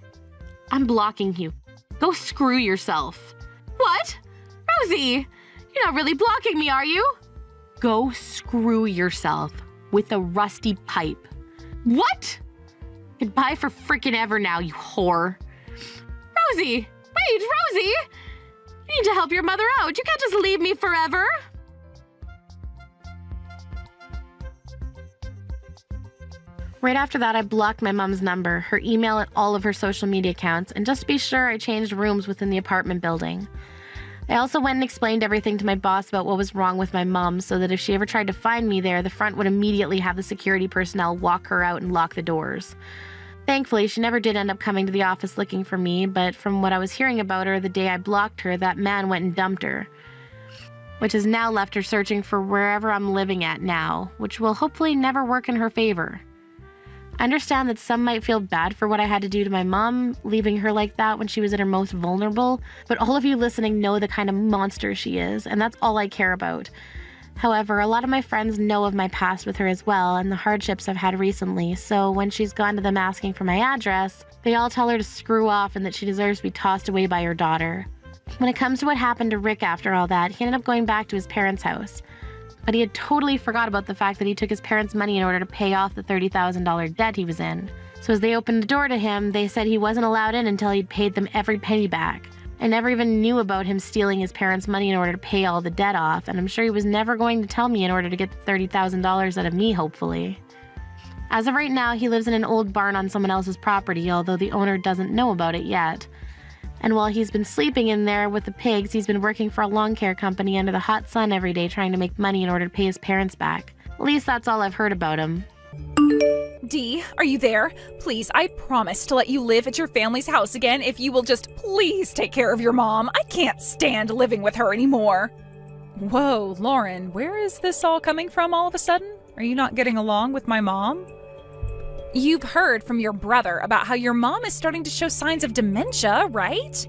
I'm blocking you. Go screw yourself. What? Rosie, you're not really blocking me, are you? Go screw yourself with a rusty pipe. What? Goodbye for frickin' ever now, you whore. Rosie! Wait, Rosie! You need to help your mother out. You can't just leave me forever. Right after that, I blocked my mom's number, her email, and all of her social media accounts, and just to be sure, I changed rooms within the apartment building. I also went and explained everything to my boss about what was wrong with my mom, so that if she ever tried to find me there, the front would immediately have the security personnel walk her out and lock the doors. Thankfully, she never did end up coming to the office looking for me, but from what I was hearing about her the day I blocked her, that man went and dumped her, which has now left her searching for wherever I'm living at now, which will hopefully never work in her favor. I understand that some might feel bad for what I had to do to my mom, leaving her like that when she was at her most vulnerable, but all of you listening know the kind of monster she is, and that's all I care about. However, a lot of my friends know of my past with her as well, and the hardships I've had recently, so when she's gone to them asking for my address, they all tell her to screw off and that she deserves to be tossed away by her daughter. When it comes to what happened to Rick after all that, he ended up going back to his parents' house. But he had totally forgot about the fact that he took his parents' money in order to pay off the $30,000 debt he was in. So as they opened the door to him, they said he wasn't allowed in until he'd paid them every penny back. I never even knew about him stealing his parents' money in order to pay all the debt off, and I'm sure he was never going to tell me in order to get the $30,000 out of me, hopefully. As of right now, he lives in an old barn on someone else's property, although the owner doesn't know about it yet. And while he's been sleeping in there with the pigs, he's been working for a lawn care company under the hot sun every day trying to make money in order to pay his parents back. At least that's all I've heard about him. Dee, are you there? Please, I promise to let you live at your family's house again if you will just please take care of your mom. I can't stand living with her anymore. Whoa, Lauren, where is this all coming from all of a sudden? Are you not getting along with my mom? You've heard from your brother about how your mom is starting to show signs of dementia, right?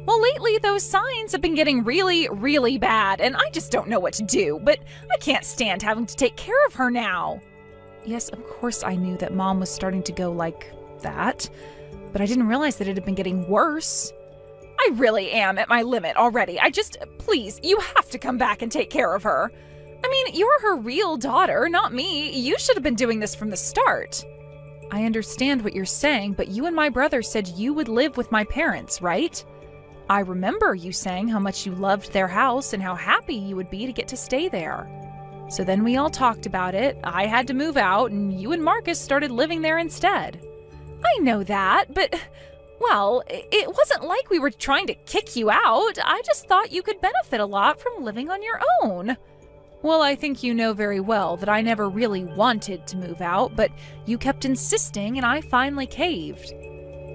Well, lately those signs have been getting really, really bad, and I just don't know what to do, but I can't stand having to take care of her now. Yes, of course I knew that Mom was starting to go like that, but I didn't realize that it had been getting worse. I really am at my limit already. Please, you have to come back and take care of her. I mean, you're her real daughter, not me. You should have been doing this from the start. I understand what you're saying, but you and my brother said you would live with my parents, right? I remember you saying how much you loved their house and how happy you would be to get to stay there. So then we all talked about it, I had to move out, and you and Marcus started living there instead. I know that, but, well, it wasn't like we were trying to kick you out. I just thought you could benefit a lot from living on your own. Well, I think you know very well that I never really wanted to move out, but you kept insisting and I finally caved.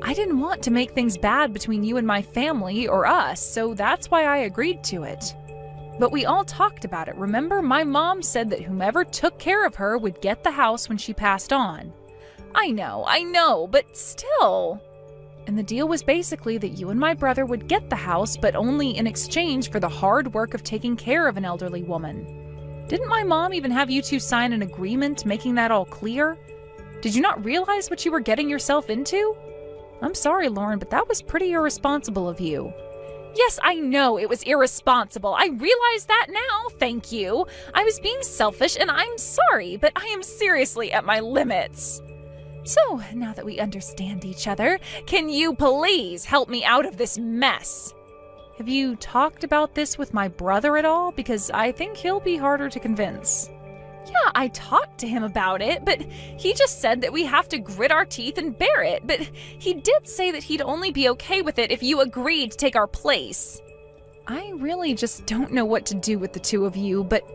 I didn't want to make things bad between you and my family or us, so that's why I agreed to it. But we all talked about it, remember? My mom said that whomever took care of her would get the house when she passed on. I know, but still. And the deal was basically that you and my brother would get the house, but only in exchange for the hard work of taking care of an elderly woman. Didn't my mom even have you two sign an agreement making that all clear? Did you not realize what you were getting yourself into? I'm sorry, Lauren, but that was pretty irresponsible of you. Yes, I know it was irresponsible. I realize that now, thank you. I was being selfish and I'm sorry, but I am seriously at my limits. So, now that we understand each other, can you please help me out of this mess? Have you talked about this with my brother at all? Because I think he'll be harder to convince. Yeah, I talked to him about it, but he just said that we have to grit our teeth and bear it. But he did say that he'd only be okay with it if you agreed to take our place. I really just don't know what to do with the two of you, but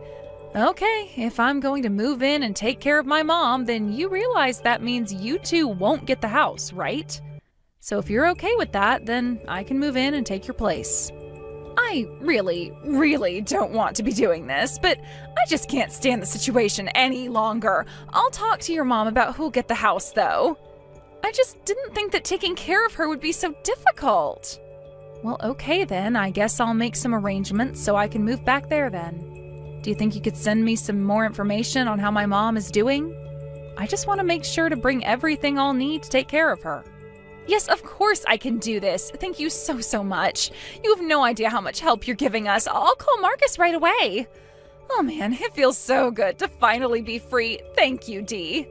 okay, if I'm going to move in and take care of my mom, then you realize that means you two won't get the house, right? So if you're okay with that, then I can move in and take your place. I really, really don't want to be doing this, but I just can't stand the situation any longer. I'll talk to your mom about who'll get the house, though. I just didn't think that taking care of her would be so difficult. Well, okay then, I guess I'll make some arrangements so I can move back there then. Do you think you could send me some more information on how my mom is doing? I just want to make sure to bring everything I'll need to take care of her. Yes, of course I can do this. Thank you so much. You have no idea how much help you're giving us. I'll call Marcus right away. Oh man, it feels so good to finally be free. Thank you, Dee.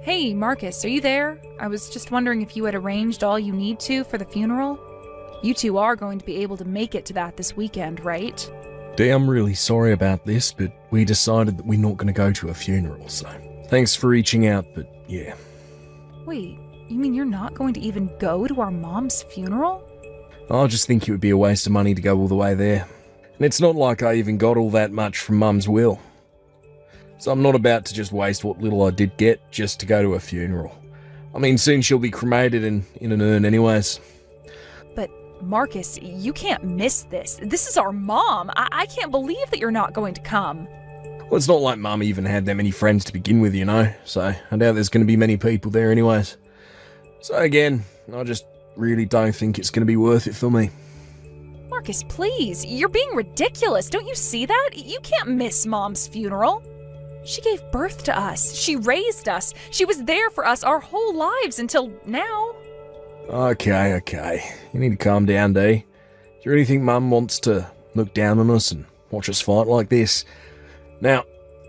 Hey, Marcus, are you there? I was just wondering if you had arranged all you need to for the funeral? You two are going to be able to make it to that this weekend, right? Dee, I'm really sorry about this, but we decided that we're not going to go to a funeral, so thanks for reaching out, but yeah. Wait, you mean you're not going to even go to our mom's funeral? I just think it would be a waste of money to go all the way there. And it's not like I even got all that much from Mum's will. So I'm not about to just waste what little I did get just to go to a funeral. I mean, soon she'll be cremated and in an urn anyways. But Marcus, you can't miss this. This is our mom. I can't believe that you're not going to come. Well, it's not like Mum even had that many friends to begin with, you know, so I doubt there's going to be many people there anyways. So again, I just really don't think it's going to be worth it for me. Marcus, please. You're being ridiculous. Don't you see that? You can't miss Mom's funeral. She gave birth to us. She raised us. She was there for us our whole lives until now. Okay. You need to calm down, Dee. Do you really think Mum wants to look down on us and watch us fight like this? Now,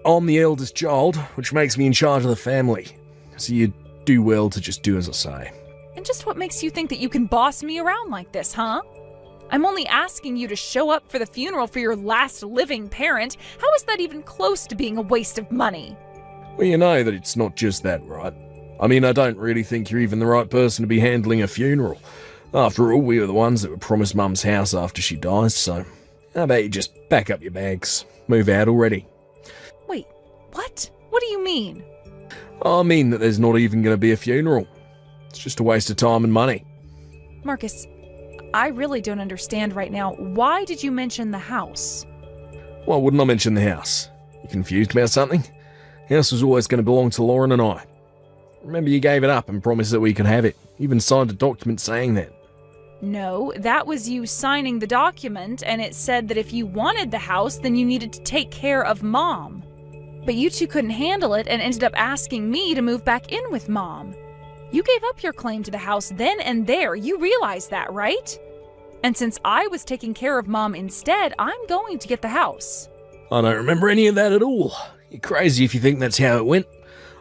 I'm the eldest child, which makes me in charge of the family. So you do well to just do as I say. And just what makes you think that you can boss me around like this, huh? I'm only asking you to show up for the funeral for your last living parent. How is that even close to being a waste of money? Well, you know that it's not just that, right? I mean, I don't really think you're even the right person to be handling a funeral. After all, we were the ones that were promised Mum's house after she dies, so how about you just pack up your bags, move out already? Wait, what? What do you mean? I mean that there's not even going to be a funeral. It's just a waste of time and money. Marcus, I really don't understand right now. Why did you mention the house? Why wouldn't I mention the house? You confused about something? The house was always going to belong to Lauren and I. Remember you gave it up and promised that we could have it. You even signed a document saying that. No, that was you signing the document, and it said that if you wanted the house, then you needed to take care of Mom. But you two couldn't handle it and ended up asking me to move back in with Mom. You gave up your claim to the house then and there. You realize that, right? And since I was taking care of Mom instead, I'm going to get the house. I don't remember any of that at all. You're crazy if you think that's how it went.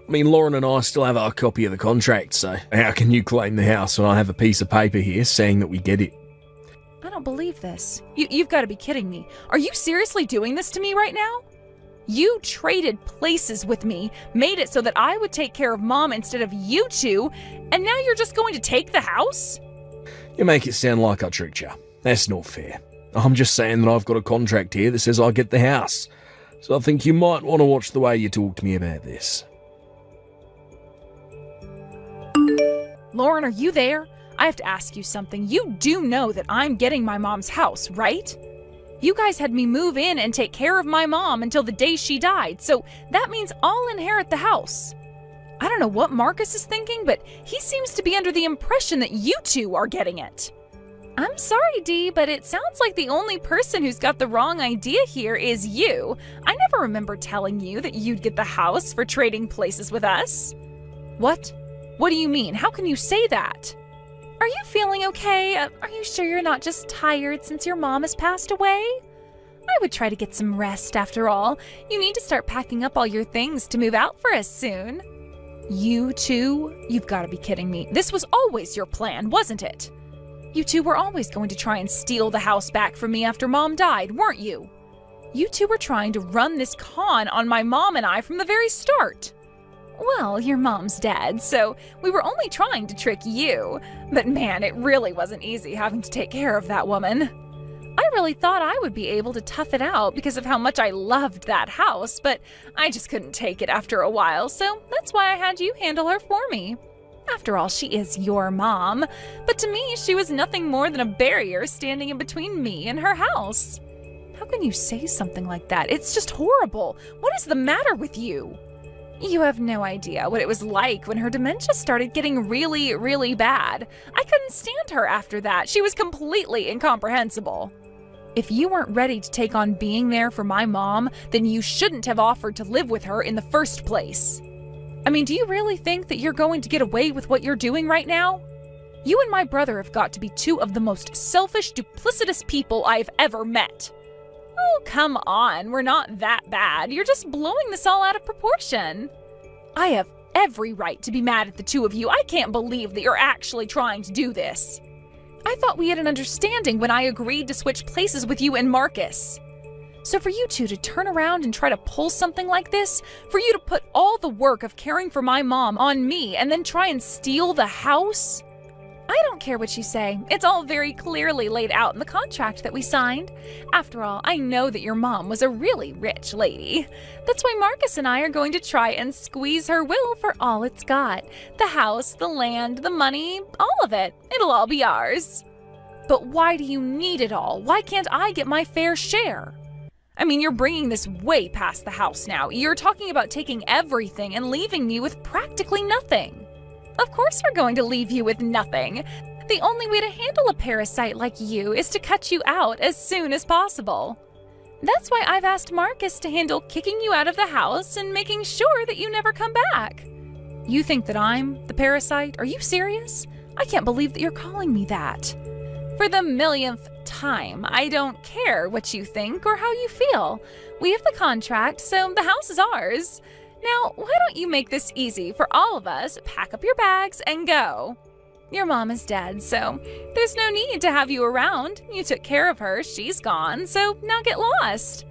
I mean, Lauren and I still have our copy of the contract, so how can you claim the house when I have a piece of paper here saying that we get it? I don't believe this. You've got to be kidding me. Are you seriously doing this to me right now? You traded places with me, made it so that I would take care of Mom instead of you two, and now you're just going to take the house? You make it sound like I tricked you. That's not fair. I'm just saying that I've got a contract here that says I get the house. So I think you might want to watch the way you talk to me about this. Lauren, are you there? I have to ask you something. You do know that I'm getting my mom's house, right? You guys had me move in and take care of my mom until the day she died, so that means I'll inherit the house. I don't know what Marcus is thinking, but he seems to be under the impression that you two are getting it. I'm sorry, Dee, but it sounds like the only person who's got the wrong idea here is you. I never remember telling you that you'd get the house for trading places with us. What? What do you mean? How can you say that? Are you feeling okay? Are you sure you're not just tired since your mom has passed away? I would try to get some rest after all. You need to start packing up all your things to move out for us soon. You two? You've got to be kidding me. This was always your plan, wasn't it? You two were always going to try and steal the house back from me after Mom died, weren't you? You two were trying to run this con on my mom and I from the very start. Well, your mom's dead, so we were only trying to trick you. But man, it really wasn't easy having to take care of that woman. I really thought I would be able to tough it out because of how much I loved that house, but I just couldn't take it after a while, so that's why I had you handle her for me. After all, she is your mom, but to me, she was nothing more than a barrier standing in between me and her house. How can you say something like that? It's just horrible. What is the matter with you? You have no idea what it was like when her dementia started getting really, really bad. I couldn't stand her after that. She was completely incomprehensible. If you weren't ready to take on being there for my mom, then you shouldn't have offered to live with her in the first place. I mean, do you really think that you're going to get away with what you're doing right now? You and my brother have got to be two of the most selfish, duplicitous people I've ever met. Oh, come on, we're not that bad. You're just blowing this all out of proportion. I have every right to be mad at the two of you. I can't believe that you're actually trying to do this. I thought we had an understanding when I agreed to switch places with you and Marcus. So for you two to turn around and try to pull something like this, for you to put all the work of caring for my mom on me and then try and steal the house? I don't care what you say. It's all very clearly laid out in the contract that we signed. After all, I know that your mom was a really rich lady. That's why Marcus and I are going to try and squeeze her will for all it's got. The house, the land, the money, all of it. It'll all be ours. But why do you need it all? Why can't I get my fair share? I mean, you're bringing this way past the house now. You're talking about taking everything and leaving me with practically nothing. Of course we're going to leave you with nothing. The only way to handle a parasite like you is to cut you out as soon as possible. That's why I've asked Marcus to handle kicking you out of the house and making sure that you never come back. You think that I'm the parasite? Are you serious? I can't believe that you're calling me that. For the millionth time, I don't care what you think or how you feel. We have the contract, so the house is ours. Now, why don't you make this easy for all of us, pack up your bags, and go? Your mom is dead, so there's no need to have you around. You took care of her, she's gone, so now get lost.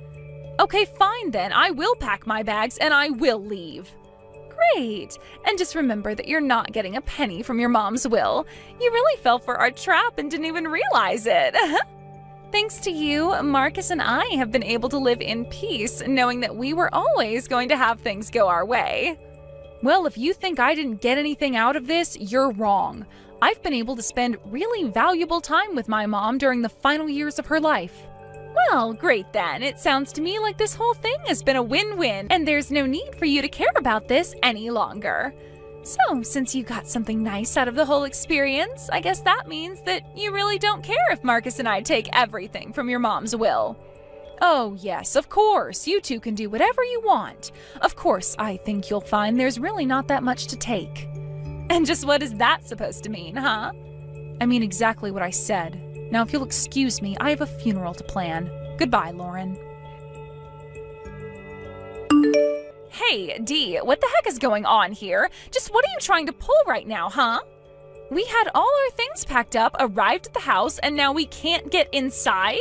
Okay, fine then, I will pack my bags and I will leave. Great, and just remember that you're not getting a penny from your mom's will. You really fell for our trap and didn't even realize it. Thanks to you, Marcus and I have been able to live in peace, knowing that we were always going to have things go our way. Well, if you think I didn't get anything out of this, you're wrong. I've been able to spend really valuable time with my mom during the final years of her life. Well, great then. It sounds to me like this whole thing has been a win-win, and there's no need for you to care about this any longer. So, since you got something nice out of the whole experience, I guess that means that you really don't care if Marcus and I take everything from your mom's will. Oh, yes, of course, you two can do whatever you want. Of course, I think you'll find there's really not that much to take. And just what is that supposed to mean, huh? I mean exactly what I said. Now, if you'll excuse me, I have a funeral to plan. Goodbye, Lauren. Hey, Dee, what the heck is going on here? Just what are you trying to pull right now, huh? We had all our things packed up, arrived at the house, and now we can't get inside?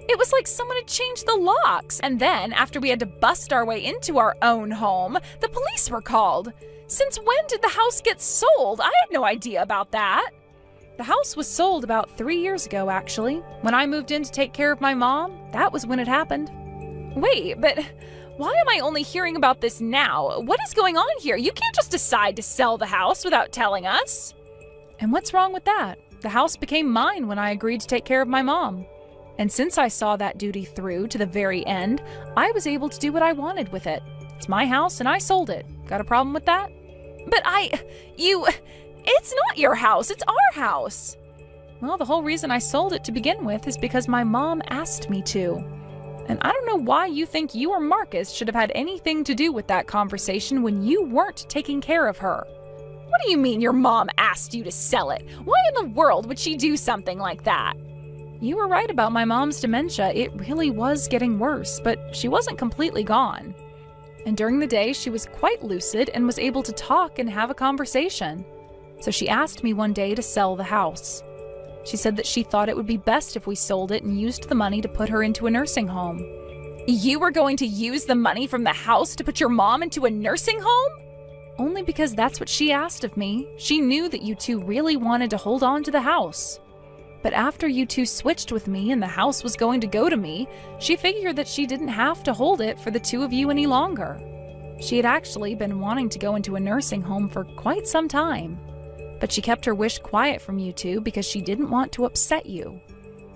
It was like someone had changed the locks, and then, after we had to bust our way into our own home, the police were called. Since when did the house get sold? I had no idea about that. The house was sold about 3 years ago, actually. When I moved in to take care of my mom, that was when it happened. Wait, but why am I only hearing about this now? What is going on here? You can't just decide to sell the house without telling us. And what's wrong with that? The house became mine when I agreed to take care of my mom. And since I saw that duty through to the very end, I was able to do what I wanted with it. It's my house and I sold it. Got a problem with that? But it's not your house, it's our house. Well, the whole reason I sold it to begin with is because my mom asked me to. And I don't know why you think you or Marcus should have had anything to do with that conversation when you weren't taking care of her. What do you mean your mom asked you to sell it? Why in the world would she do something like that? You were right about my mom's dementia. It really was getting worse, but she wasn't completely gone. And during the day, she was quite lucid and was able to talk and have a conversation. So she asked me one day to sell the house. She said that she thought it would be best if we sold it and used the money to put her into a nursing home. You were going to use the money from the house to put your mom into a nursing home? Only because that's what she asked of me. She knew that you two really wanted to hold on to the house. But after you two switched with me and the house was going to go to me, she figured that she didn't have to hold it for the two of you any longer. She had actually been wanting to go into a nursing home for quite some time. But she kept her wish quiet from you two because she didn't want to upset you.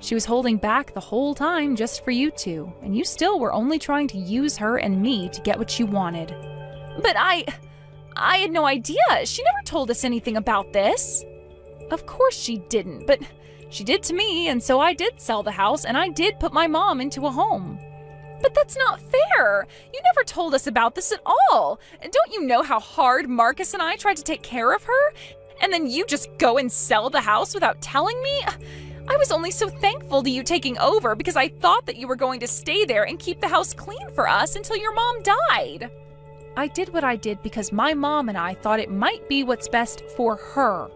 She was holding back the whole time just for you two, and you still were only trying to use her and me to get what you wanted. But I had no idea. She never told us anything about this. Of course she didn't, but she did to me, and so I did sell the house, and I did put my mom into a home. But that's not fair. You never told us about this at all. And don't you know how hard Marcus and I tried to take care of her? And then you just go and sell the house without telling me? I was only so thankful to you taking over because I thought that you were going to stay there and keep the house clean for us until your mom died. I did what I did because my mom and I thought it might be what's best for her.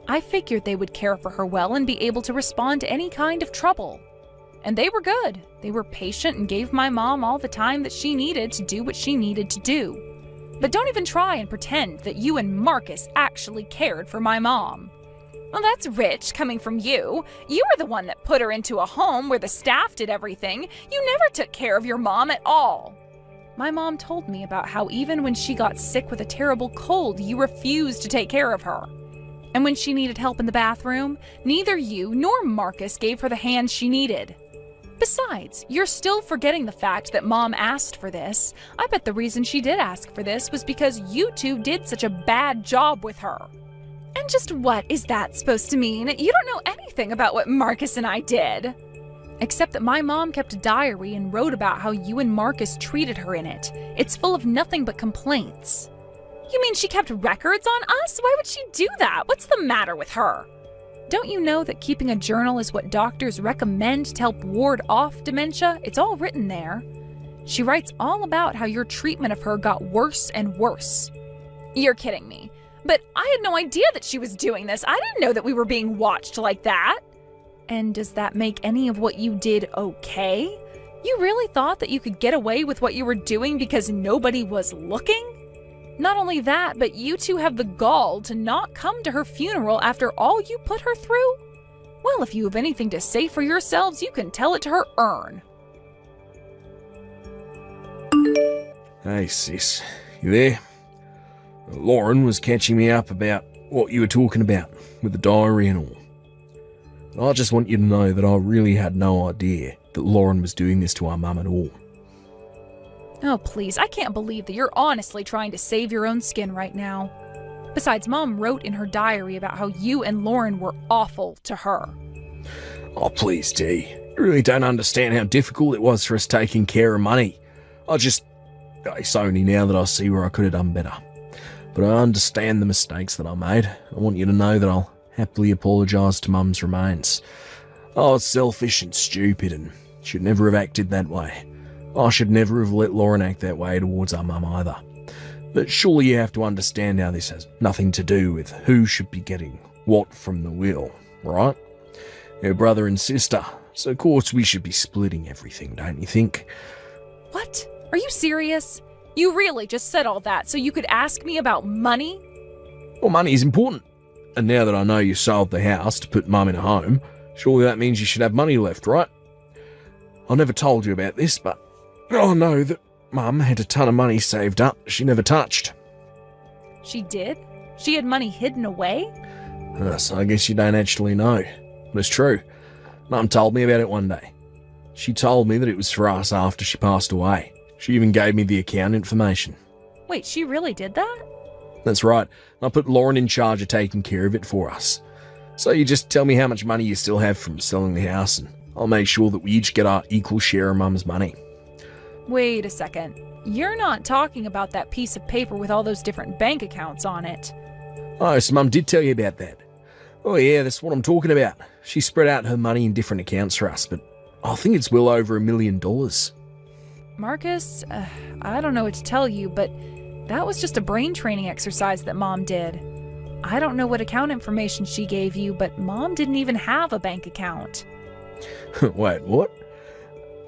I figured they would care for her well and be able to respond to any kind of trouble. And they were good. They were patient and gave my mom all the time that she needed to do what she needed to do. But don't even try and pretend that you and Marcus actually cared for my mom. Well, that's rich coming from you. You were the one that put her into a home where the staff did everything. You never took care of your mom at all. My mom told me about how even when she got sick with a terrible cold, you refused to take care of her. And when she needed help in the bathroom, neither you nor Marcus gave her the hand she needed. Besides, you're still forgetting the fact that Mom asked for this. I bet the reason she did ask for this was because you two did such a bad job with her. And just what is that supposed to mean? You don't know anything about what Marcus and I did. Except that my mom kept a diary and wrote about how you and Marcus treated her in it. It's full of nothing but complaints. You mean she kept records on us? Why would she do that? What's the matter with her? Don't you know that keeping a journal is what doctors recommend to help ward off dementia? It's all written there. She writes all about how your treatment of her got worse and worse. You're kidding me. But I had no idea that she was doing this. I didn't know that we were being watched like that. And does that make any of what you did okay? You really thought that you could get away with what you were doing because nobody was looking? Not only that, but you two have the gall to not come to her funeral after all you put her through? Well, if you have anything to say for yourselves, you can tell it to her urn. Hey, sis. You there? Lauren was catching me up about what you were talking about with the diary and all. I just want you to know that I really had no idea that Lauren was doing this to our mum at all. Oh, please, I can't believe that you're honestly trying to save your own skin right now. Besides, Mom wrote in her diary about how you and Lauren were awful to her. Oh, please, Dee. You really don't understand how difficult it was for us taking care of money. It's only now that I see where I could have done better. But I understand the mistakes that I made. I want you to know that I'll happily apologise to Mum's remains. I was selfish and stupid and should never have acted that way. I should never have let Lauren act that way towards our mum either. But surely you have to understand how this has nothing to do with who should be getting what from the will, right? Her brother and sister, so of course we should be splitting everything, don't you think? What? Are you serious? You really just said all that so you could ask me about money? Well, money is important. And now that I know you sold the house to put Mum in a home, surely that means you should have money left, right? I never told you about this, but I know that Mum had a ton of money saved up she never touched. She did? She had money hidden away? So I guess you don't actually know. But it's true. Mum told me about it one day. She told me that it was for us after she passed away. She even gave me the account information. Wait, she really did that? That's right. I put Lauren in charge of taking care of it for us. So you just tell me how much money you still have from selling the house and I'll make sure that we each get our equal share of Mum's money. Wait a second. You're not talking about that piece of paper with all those different bank accounts on it. Oh, so Mum did tell you about that. Oh yeah, that's what I'm talking about. She spread out her money in different accounts for us, but I think it's well over $1 million. Marcus, I don't know what to tell you, but that was just a brain training exercise that Mom did. I don't know what account information she gave you, but Mom didn't even have a bank account. Wait, what?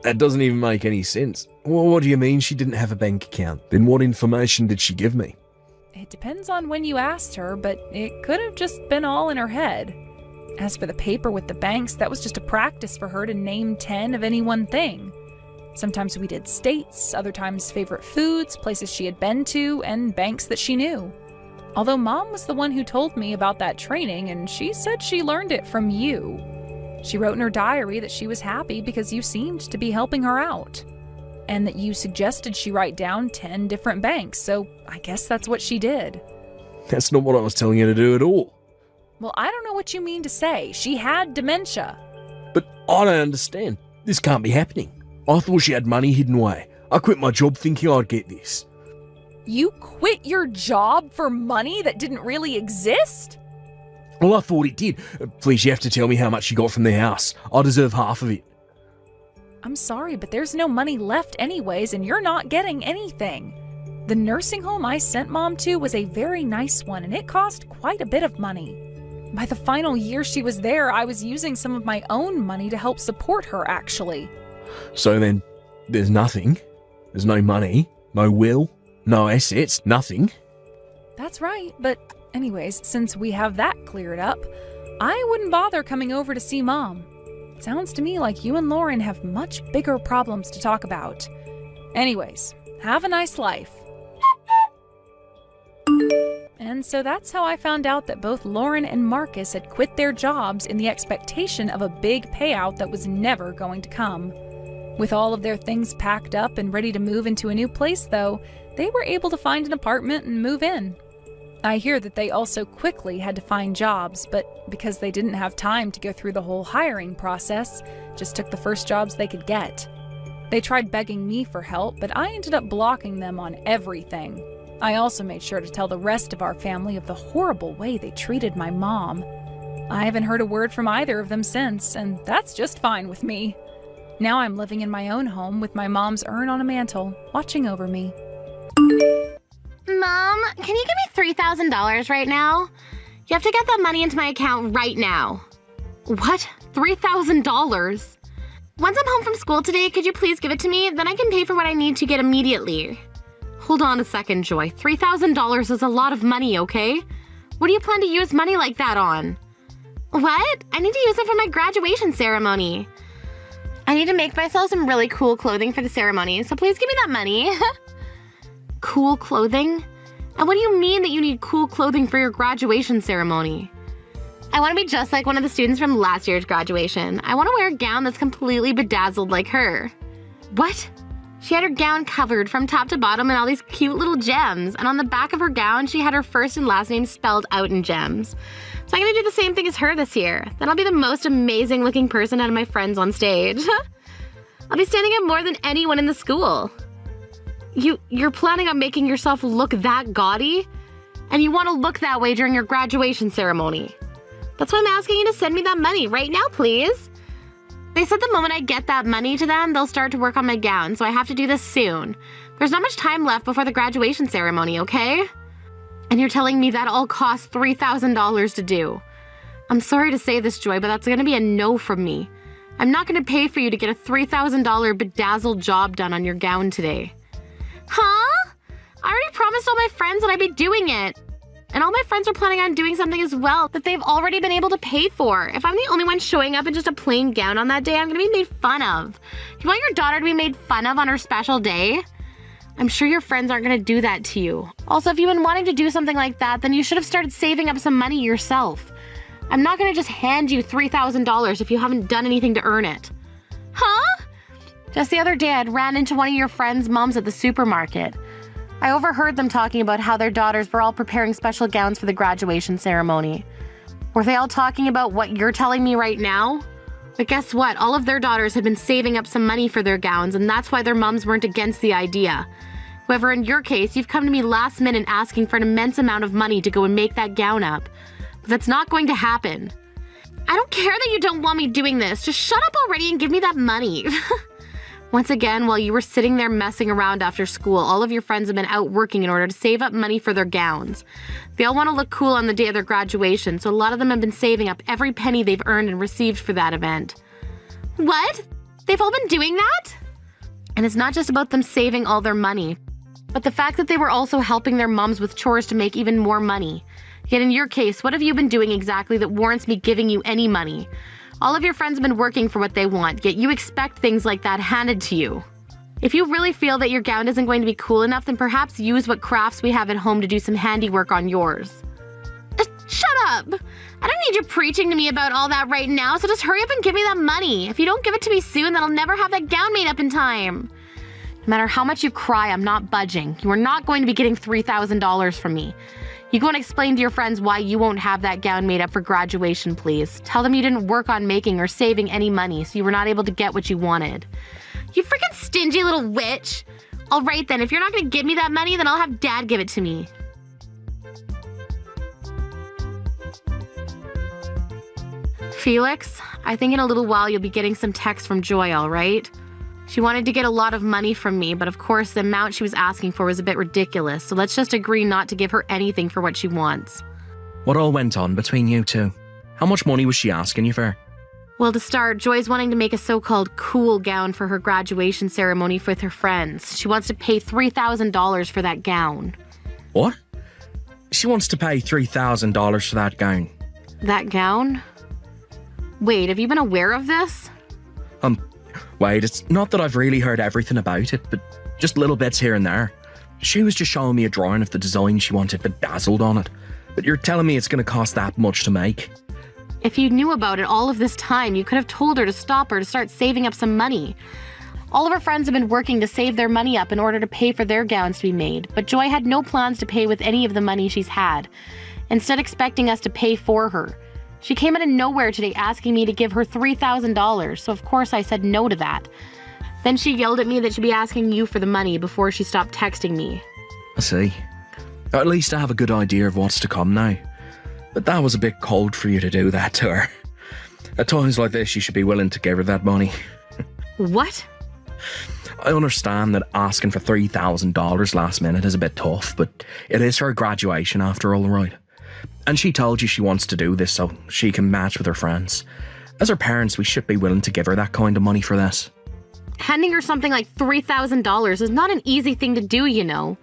That doesn't even make any sense. Well, what do you mean she didn't have a bank account? Then what information did she give me? It depends on when you asked her, but it could have just been all in her head. As for the paper with the banks, that was just a practice for her to name 10 of any one thing. Sometimes we did states, other times favorite foods, places she had been to, and banks that she knew. Although Mom was the one who told me about that training, and she said she learned it from you. She wrote in her diary that she was happy because you seemed to be helping her out. and that you suggested she write down 10 different banks, so I guess that's what she did. That's not what I was telling you to do at all. Well, I don't know what you mean to say. She had dementia. But I don't understand. This can't be happening. I thought she had money hidden away. I quit my job thinking I'd get this. You quit your job for money that didn't really exist? Well, I thought it did. Please, you have to tell me how much you got from the house. I deserve half of it. I'm sorry, but there's no money left anyways, and you're not getting anything. The nursing home I sent Mom to was a very nice one, and it cost quite a bit of money. By the final year she was there, I was using some of my own money to help support her, actually. So then, there's nothing. There's no money, no will, no assets, nothing. That's right, but anyways, since we have that cleared up, I wouldn't bother coming over to see Mom. Sounds to me like you and Lauren have much bigger problems to talk about. Anyways, have a nice life. And so that's how I found out that both Lauren and Marcus had quit their jobs in the expectation of a big payout that was never going to come. With all of their things packed up and ready to move into a new place, though, they were able to find an apartment and move in. I hear that they also quickly had to find jobs, but because they didn't have time to go through the whole hiring process, just took the first jobs they could get. They tried begging me for help, but I ended up blocking them on everything. I also made sure to tell the rest of our family of the horrible way they treated my mom. I haven't heard a word from either of them since, and that's just fine with me. Now I'm living in my own home with my mom's urn on a mantle, watching over me. Mom, can you give me $3,000 right now? You have to get that money into my account right now. What? $3,000? Once I'm home from school today, could you please give it to me? Then I can pay for what I need to get immediately. Hold on a second, Joy. $3,000 is a lot of money, okay? What do you plan to use money like that on? What? I need to use it for my graduation ceremony. I need to make myself some really cool clothing for the ceremony, so please give me that money. Cool clothing? And what do you mean that you need cool clothing for your graduation ceremony? I want to be just like one of the students from last year's graduation. I want to wear a gown that's completely bedazzled like her. What? She had her gown covered from top to bottom in all these cute little gems, and on the back of her gown, she had her first and last name spelled out in gems. So I'm gonna do the same thing as her this year. Then I'll be the most amazing looking person out of my friends on stage. I'll be standing out more than anyone in the school. You're planning on making yourself look that gaudy? And you want to look that way during your graduation ceremony. That's why I'm asking you to send me that money right now, please. They said the moment I get that money to them, they'll start to work on my gown, so I have to do this soon. There's not much time left before the graduation ceremony, okay? And you're telling me that all costs $3,000 to do. I'm sorry to say this, Joy, but that's gonna be a no from me. I'm not gonna pay for you to get a $3,000 bedazzled job done on your gown today. Huh? I already promised all my friends that I'd be doing it. And all my friends are planning on doing something as well that they've already been able to pay for. If I'm the only one showing up in just a plain gown on that day, I'm gonna be made fun of. You want your daughter to be made fun of on her special day? I'm sure your friends aren't gonna do that to you. Also, if you've been wanting to do something like that, then you should have started saving up some money yourself. I'm not gonna just hand you $3,000 if you haven't done anything to earn it. Huh? Just the other day, I'd ran into one of your friends' moms at the supermarket. I overheard them talking about how their daughters were all preparing special gowns for the graduation ceremony. Were they all talking about what you're telling me right now? But guess what? All of their daughters had been saving up some money for their gowns, and that's why their moms weren't against the idea. However, in your case, you've come to me last minute asking for an immense amount of money to go and make that gown up. But that's not going to happen. I don't care that you don't want me doing this. Just shut up already and give me that money. Once again, while you were sitting there messing around after school, all of your friends have been out working in order to save up money for their gowns. They all want to look cool on the day of their graduation, so a lot of them have been saving up every penny they've earned and received for that event. What? They've all been doing that? And it's not just about them saving all their money, but the fact that they were also helping their moms with chores to make even more money. Yet in your case, what have you been doing exactly that warrants me giving you any money? All of your friends have been working for what they want, yet you expect things like that handed to you. If you really feel that your gown isn't going to be cool enough, then perhaps use what crafts we have at home to do some handiwork on yours. Shut up! I don't need you preaching to me about all that right now, so just hurry up and give me that money. If you don't give it to me soon, then I'll never have that gown made up in time. No matter how much you cry, I'm not budging. You are not going to be getting $3,000 from me. You go and explain to your friends why you won't have that gown made up for graduation, please. Tell them you didn't work on making or saving any money, so you were not able to get what you wanted. You freaking stingy little witch! All right then, if you're not going to give me that money, then I'll have Dad give it to me. Felix, I think in a little while you'll be getting some text from Joy, all right? She wanted to get a lot of money from me, but of course the amount she was asking for was a bit ridiculous, so let's just agree not to give her anything for what she wants. What all went on between you two? How much money was she asking you for? Well, to start, Joy's wanting to make a so-called cool gown for her graduation ceremony with her friends. She wants to pay $3,000 for that gown. What? She wants to pay $3,000 for that gown. That gown? Wait, have you been aware of this? Wait, it's not that I've really heard everything about it, but just little bits here and there. She was just showing me a drawing of the design she wanted bedazzled on it. But you're telling me it's going to cost that much to make? If you knew about it all of this time, you could have told her to stop her to start saving up some money. All of her friends have been working to save their money up in order to pay for their gowns to be made, but Joy had no plans to pay with any of the money she's had, instead expecting us to pay for her. She came out of nowhere today asking me to give her $3,000, so of course I said no to that. Then she yelled at me that she'd be asking you for the money before she stopped texting me. I see. At least I have a good idea of what's to come now. But that was a bit cold for you to do that to her. At times like this, you should be willing to give her that money. What? I understand that asking for $3,000 last minute is a bit tough, but it is her graduation after all, right? And she told you she wants to do this so she can match with her friends. As her parents, we should be willing to give her that kind of money for this. Handing her something like $3,000 is not an easy thing to do, you know.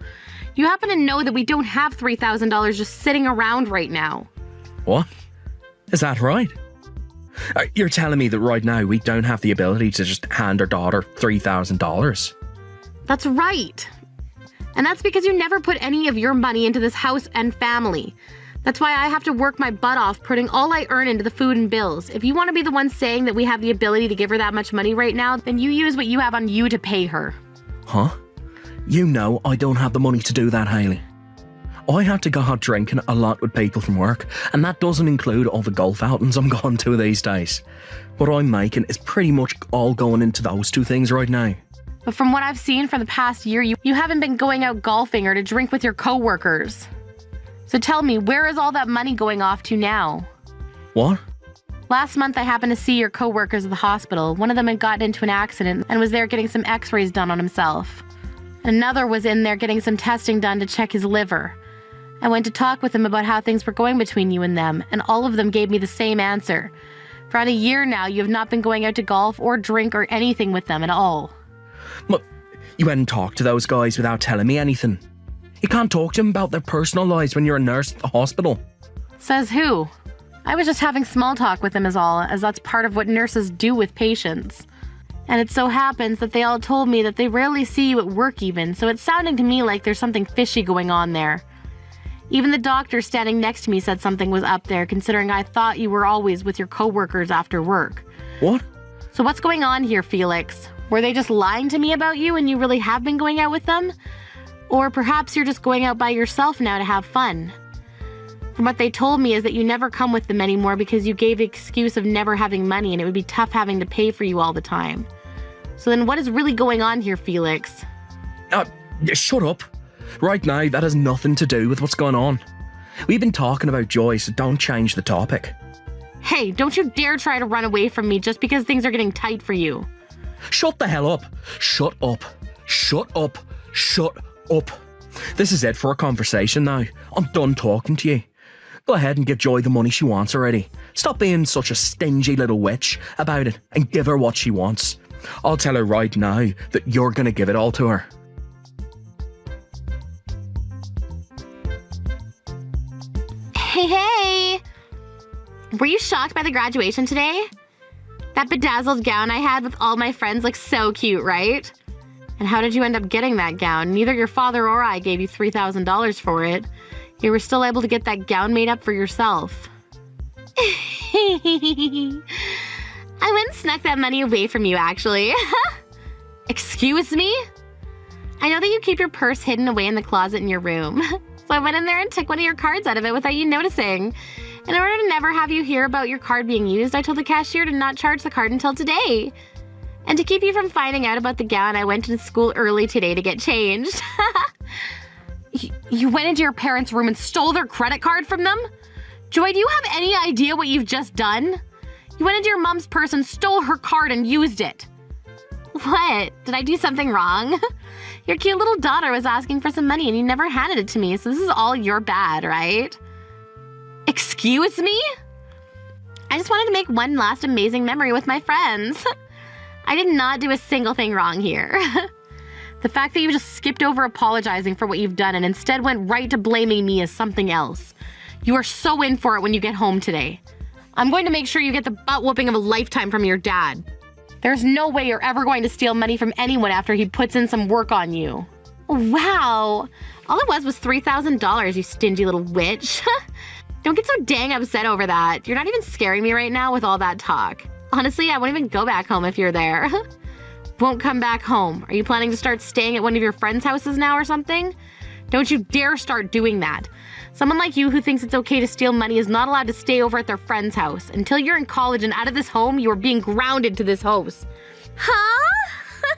You happen to know that we don't have $3,000 just sitting around right now. What? Is that right? You're telling me that right now we don't have the ability to just hand our daughter $3,000? That's right. And that's because you never put any of your money into this house and family. That's why I have to work my butt off putting all I earn into the food and bills. If you want to be the one saying that we have the ability to give her that much money right now, then you use what you have on you to pay her. Huh? You know I don't have the money to do that, Hayley. I have to go out drinking a lot with people from work, and that doesn't include all the golf outings I'm going to these days. What I'm making is pretty much all going into those two things right now. But from what I've seen for the past year, you haven't been going out golfing or to drink with your coworkers. So tell me, where is all that money going off to now? What? Last month, I happened to see your coworkers at the hospital. One of them had gotten into an accident and was there getting some x-rays done on himself. Another was in there getting some testing done to check his liver. I went to talk with them about how things were going between you and them, and all of them gave me the same answer. For around a year now, you have not been going out to golf or drink or anything with them at all. But you hadn't talked to those guys without telling me anything. You can't talk to them about their personal lives when you're a nurse at the hospital. Says who? I was just having small talk with them is all, as that's part of what nurses do with patients. And it so happens that they all told me that they rarely see you at work even, so it's sounding to me like there's something fishy going on there. Even the doctor standing next to me said something was up there, considering I thought you were always with your coworkers after work. What? So what's going on here, Felix? Were they just lying to me about you and you really have been going out with them? Or perhaps you're just going out by yourself now to have fun. From what they told me is that you never come with them anymore because you gave the excuse of never having money and it would be tough having to pay for you all the time. So then what is really going on here, Felix? Shut up. Right now, that has nothing to do with what's going on. We've been talking about Joy, so don't change the topic. Hey, don't you dare try to run away from me just because things are getting tight for you. Shut the hell up. Shut up. Shut up. Shut up. This is it for a conversation now. I'm done talking to you. Go ahead and give Joy the money she wants already. Stop being such a stingy little witch about it and give her what she wants. I'll tell her right now that you're going to give it all to her. Hey! Were you shocked by the graduation today? That bedazzled gown I had with all my friends looks so cute, right? And how did you end up getting that gown? Neither your father or I gave you $3,000 for it. You were still able to get that gown made up for yourself. I went and snuck that money away from you, actually. Excuse me? I know that you keep your purse hidden away in the closet in your room. So I went in there and took one of your cards out of it without you noticing. In order to never have you hear about your card being used, I told the cashier to not charge the card until today. And to keep you from finding out about the gown, I went to school early today to get changed. You went into your parents' room and stole their credit card from them? Joy, do you have any idea what you've just done? You went into your mom's purse and stole her card and used it. What? Did I do something wrong? Your cute little daughter was asking for some money and you never handed it to me, so this is all your bad, right? Excuse me? I just wanted to make one last amazing memory with my friends. I did not do a single thing wrong here. The fact that you just skipped over apologizing for what you've done and instead went right to blaming me as something else. You are so in for it when you get home today. I'm going to make sure you get the butt whooping of a lifetime from your dad. There's no way you're ever going to steal money from anyone after he puts in some work on you. Wow. All it was $3,000, you stingy little witch. Don't get so dang upset over that. You're not even scaring me right now with all that talk. Honestly, I won't even go back home if you're there. Won't come back home. Are you planning to start staying at one of your friends' houses now or something? Don't you dare start doing that. Someone like you who thinks it's okay to steal money is not allowed to stay over at their friend's house. Until you're in college and out of this home, you are being grounded to this house. Huh?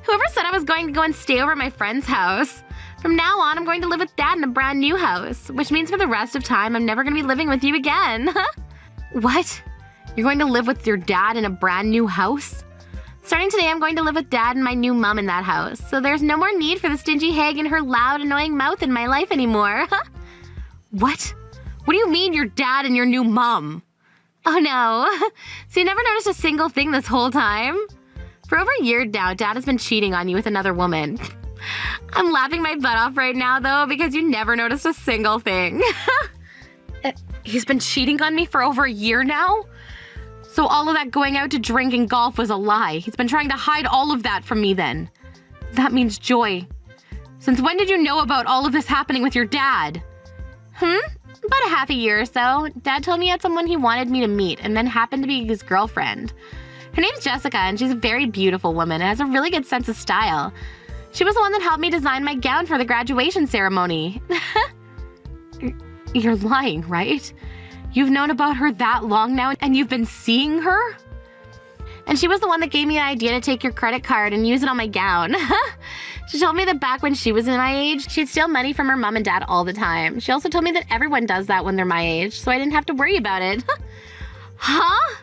Whoever said I was going to go and stay over at my friend's house? From now on, I'm going to live with Dad in a brand new house, which means for the rest of time, I'm never going to be living with you again. What? You're going to live with your dad in a brand new house? Starting today, I'm going to live with Dad and my new mom in that house, so there's no more need for the stingy hag and her loud, annoying mouth in my life anymore. What? What do you mean your dad and your new mom? Oh no. So you never noticed a single thing this whole time? For over a year now, Dad has been cheating on you with another woman. I'm laughing my butt off right now, though, because you never noticed a single thing. He's been cheating on me for over a year now? So all of that going out to drink and golf was a lie. He's been trying to hide all of that from me then. That means Joy. Since when did you know about all of this happening with your dad? About a half a year or so. Dad told me he had someone he wanted me to meet and then happened to be his girlfriend. Her name's Jessica and she's a very beautiful woman and has a really good sense of style. She was the one that helped me design my gown for the graduation ceremony. You're lying, right? You've known about her that long now and you've been seeing her? And she was the one that gave me an idea to take your credit card and use it on my gown. She told me that back when she was in my age, she'd steal money from her mom and dad all the time. She also told me that everyone does that when they're my age, so I didn't have to worry about it. Huh?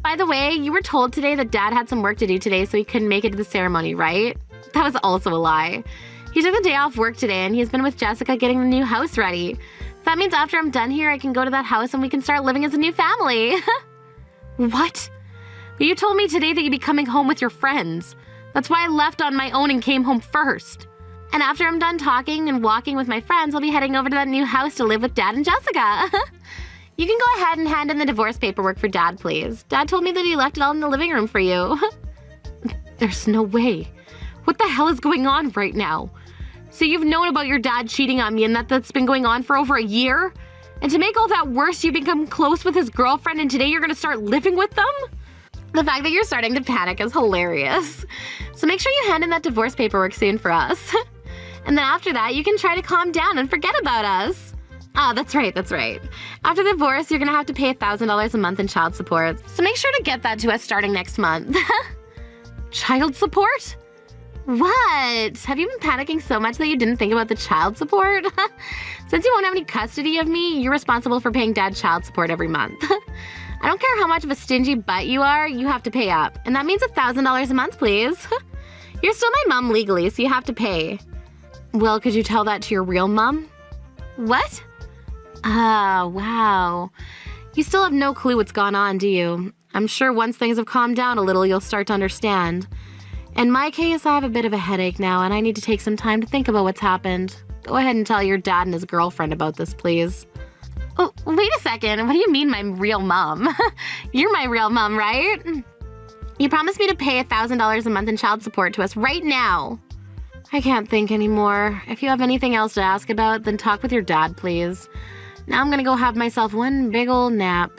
By the way, you were told today that Dad had some work to do today, so he couldn't make it to the ceremony, right? That was also a lie. He took the day off work today and he's been with Jessica getting the new house ready. That means after I'm done here, I can go to that house and we can start living as a new family. What? But you told me today that you'd be coming home with your friends. That's why I left on my own and came home first. And after I'm done talking and walking with my friends, I'll be heading over to that new house to live with Dad and Jessica. You can go ahead and hand in the divorce paperwork for Dad, please. Dad told me that he left it all in the living room for you. There's no way. What the hell is going on right now? So you've known about your dad cheating on me and that's been going on for over a year? And to make all that worse, you become close with his girlfriend and today you're gonna start living with them? The fact that you're starting to panic is hilarious. So make sure you hand in that divorce paperwork soon for us. And then after that, you can try to calm down and forget about us. Ah, that's right. After the divorce, you're gonna have to pay $1,000 a month in child support. So make sure to get that to us starting next month. Child support? What? Have you been panicking so much that you didn't think about the child support? Since you won't have any custody of me, you're responsible for paying Dad child support every month. I don't care how much of a stingy butt you are, you have to pay up. And that means $1,000 a month, please. You're still my mom legally, so you have to pay. Well, could you tell that to your real mom? What? Ah, wow. You still have no clue what's gone on, do you? I'm sure once things have calmed down a little, you'll start to understand. In my case, I have a bit of a headache now, and I need to take some time to think about what's happened. Go ahead and tell your dad and his girlfriend about this, please. Oh, wait a second. What do you mean my real mom? You're my real mom, right? You promised me to pay $1,000 a month in child support to us right now. I can't think anymore. If you have anything else to ask about, then talk with your dad, please. Now I'm gonna go have myself one big ol' nap.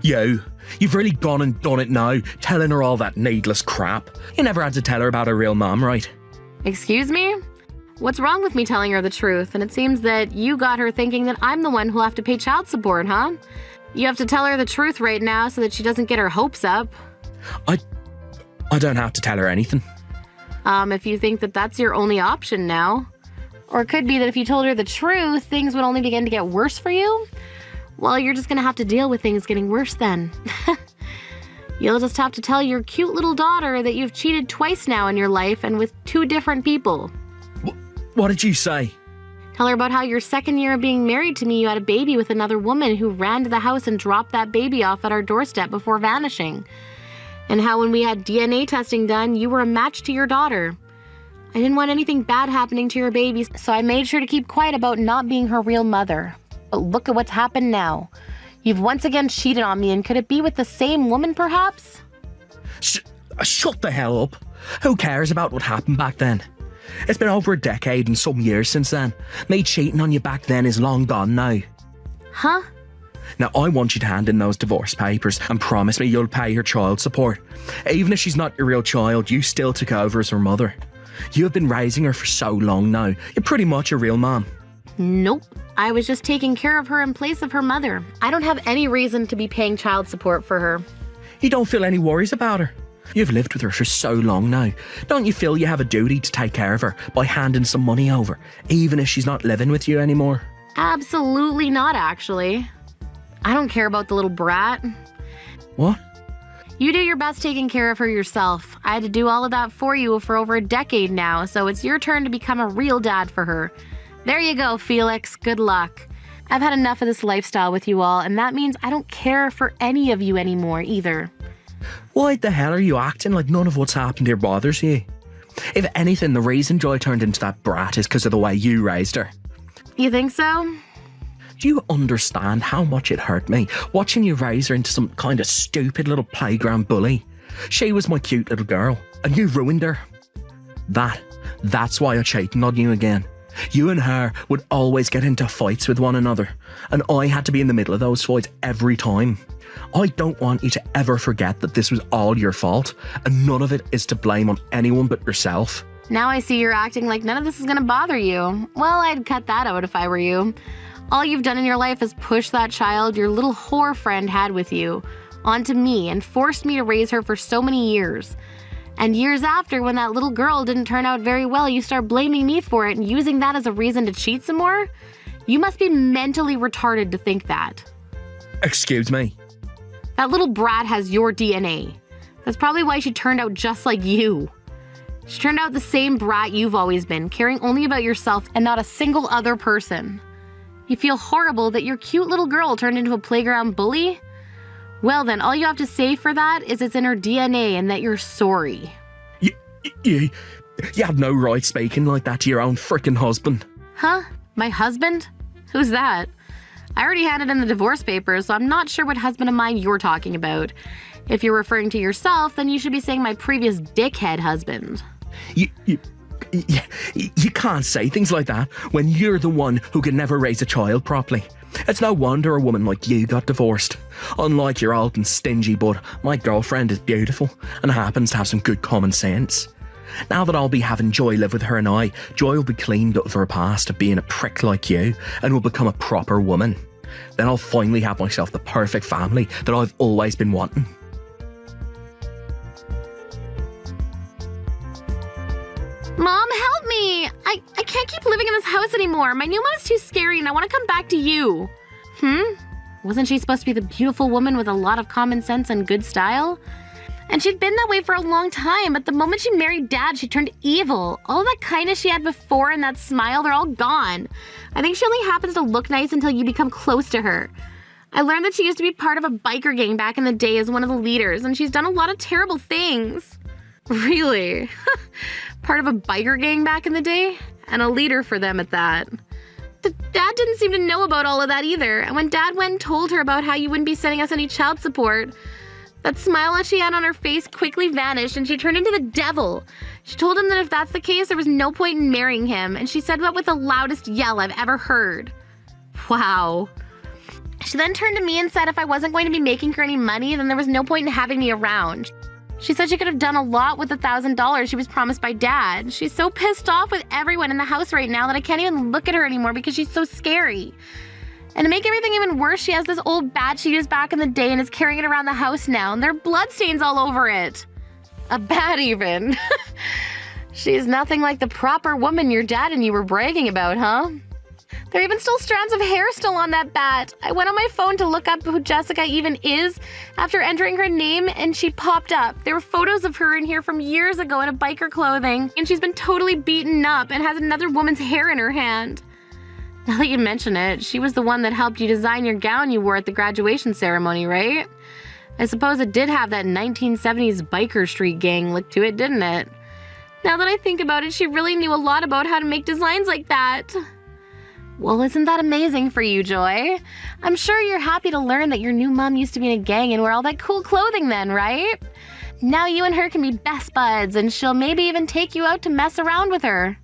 Yo, You've really gone and done it now, telling her all that needless crap. You never had to tell her about her real mom, right? Excuse me? What's wrong with me telling her the truth? And it seems that you got her thinking that I'm the one who'll have to pay child support, huh? You have to tell her the truth right now so that she doesn't get her hopes up. I don't have to tell her anything. If you think that that's your only option now. Or it could be that if you told her the truth, things would only begin to get worse for you. Well, you're just gonna have to deal with things getting worse then. You'll just have to tell your cute little daughter that you've cheated twice now in your life and with 2 different people. What did you say? Tell her about how your second year of being married to me, you had a baby with another woman who ran to the house and dropped that baby off at our doorstep before vanishing. And how when we had DNA testing done, you were a match to your daughter. I didn't want anything bad happening to your baby, so I made sure to keep quiet about not being her real mother. But look at what's happened now. You've once again cheated on me, and could it be with the same woman, perhaps? Shut the hell up. Who cares about what happened back then? It's been over a decade and some years since then. Me cheating on you back then is long gone now. Huh? Now, I want you to hand in those divorce papers and promise me you'll pay her child support. Even if she's not your real child, you still took over as her mother. You have been raising her for so long now. You're pretty much a real mom. Nope. I was just taking care of her in place of her mother. I don't have any reason to be paying child support for her. You don't feel any worries about her. You've lived with her for so long now. Don't you feel you have a duty to take care of her by handing some money over, even if she's not living with you anymore? Absolutely not, actually. I don't care about the little brat. What? You do your best taking care of her yourself. I had to do all of that for you for over a decade now, so it's your turn to become a real dad for her. There you go, Felix. Good luck. I've had enough of this lifestyle with you all, and that means I don't care for any of you anymore either. Why the hell are you acting like none of what's happened here bothers you? If anything, the reason Joy turned into that brat is because of the way you raised her. You think so? Do you understand how much it hurt me watching you raise her into some kind of stupid little playground bully? She was my cute little girl, and you ruined her. That's why I cheated on you again. You and her would always get into fights with one another, and I had to be in the middle of those fights every time. I don't want you to ever forget that this was all your fault, and none of it is to blame on anyone but yourself. Now I see you're acting like none of this is gonna bother you. Well, I'd cut that out if I were you. All you've done in your life is push that child your little whore friend had with you onto me and forced me to raise her for so many years. And years after, when that little girl didn't turn out very well, you start blaming me for it and using that as a reason to cheat some more? You must be mentally retarded to think that. Excuse me? That little brat has your DNA. That's probably why she turned out just like you. She turned out the same brat you've always been, caring only about yourself and not a single other person. You feel horrible that your cute little girl turned into a playground bully? Well then, all you have to say for that is it's in her DNA and that you're sorry. You had no right speaking like that to your own frickin' husband. Huh? My husband? Who's that? I already handed in the divorce papers, so I'm not sure what husband of mine you're talking about. If you're referring to yourself, then you should be saying my previous dickhead husband. You can't say things like that when you're the one who can never raise a child properly. It's no wonder a woman like you got divorced. Unlike your old and stingy bud, my girlfriend is beautiful and happens to have some good common sense. Now that I'll be having Joy live with her and I, Joy will be cleaned up of her past of being a prick like you and will become a proper woman. Then I'll finally have myself the perfect family that I've always been wanting. Mom, help me! I can't keep living in this house anymore. My new mom is too scary and I want to come back to you. Wasn't she supposed to be the beautiful woman with a lot of common sense and good style? And she'd been that way for a long time, but the moment she married Dad, she turned evil. All that kindness she had before and that smile, they're all gone. I think she only happens to look nice until you become close to her. I learned that she used to be part of a biker gang back in the day as one of the leaders, and she's done a lot of terrible things. Really? Part of a biker gang back in the day? And a leader for them at that. Dad didn't seem to know about all of that either, and when Dad went and told her about how you wouldn't be sending us any child support, that smile that she had on her face quickly vanished and she turned into the devil. She told him that if that's the case, there was no point in marrying him, and she said that with the loudest yell I've ever heard. Wow. She then turned to me and said if I wasn't going to be making her any money, then there was no point in having me around. She said she could have done a lot with the $1,000 she was promised by Dad. She's so pissed off with everyone in the house right now that I can't even look at her anymore because she's so scary. And to make everything even worse, she has this old bat she used back in the day and is carrying it around the house now, and there are bloodstains all over it. A bat even. She's nothing like the proper woman your dad and you were bragging about, huh? There are even still strands of hair still on that bat. I went on my phone to look up who Jessica even is after entering her name, and she popped up. There were photos of her in here from years ago in a biker clothing, and she's been totally beaten up and has another woman's hair in her hand. Now that you mention it, she was the one that helped you design your gown you wore at the graduation ceremony, right? I suppose it did have that 1970s biker street gang look to it, didn't it? Now that I think about it, she really knew a lot about how to make designs like that. Well, isn't that amazing for you, Joy? I'm sure you're happy to learn that your new mom used to be in a gang and wear all that cool clothing then, right? Now you and her can be best buds, and she'll maybe even take you out to mess around with her.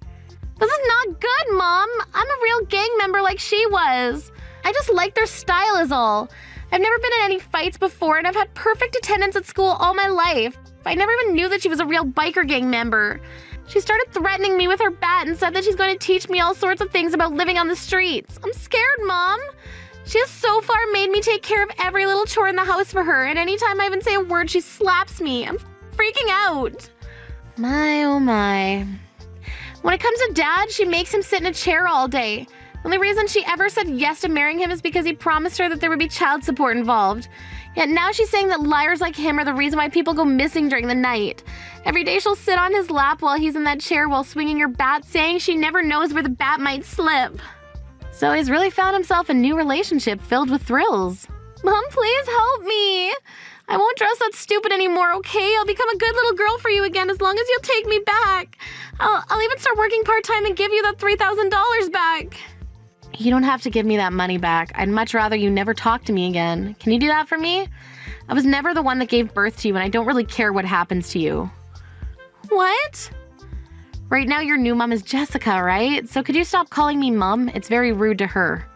This is not good, Mom. I'm a real gang member like she was. I just like their style is all. I've never been in any fights before, and I've had perfect attendance at school all my life. I never even knew that she was a real biker gang member. She started threatening me with her bat and said that she's going to teach me all sorts of things about living on the streets. I'm scared, Mom. She has so far made me take care of every little chore in the house for her, and anytime I even say a word, she slaps me. I'm freaking out. My, oh my. When it comes to Dad, she makes him sit in a chair all day. The only reason she ever said yes to marrying him is because he promised her that there would be child support involved. Yet now she's saying that liars like him are the reason why people go missing during the night. Every day she'll sit on his lap while he's in that chair while swinging her bat, saying she never knows where the bat might slip. So he's really found himself a new relationship filled with thrills. Mom, please help me. I won't dress that stupid anymore, okay? I'll become a good little girl for you again as long as you'll take me back. I'll even start working part-time and give you that $3,000 back. You don't have to give me that money back. I'd much rather you never talk to me again. Can you do that for me? I was never the one that gave birth to you, and I don't really care what happens to you. What? Right now, your new mom is Jessica, right? So could you stop calling me Mom? It's very rude to her.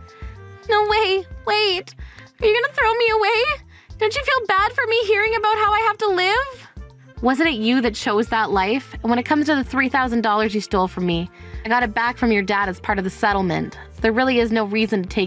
No way. Wait. Are you gonna throw me away? Don't you feel bad for me hearing about how I have to live? Wasn't it you that chose that life? And when it comes to the $3,000 you stole from me, I got it back from your dad as part of the settlement. So there really is no reason to take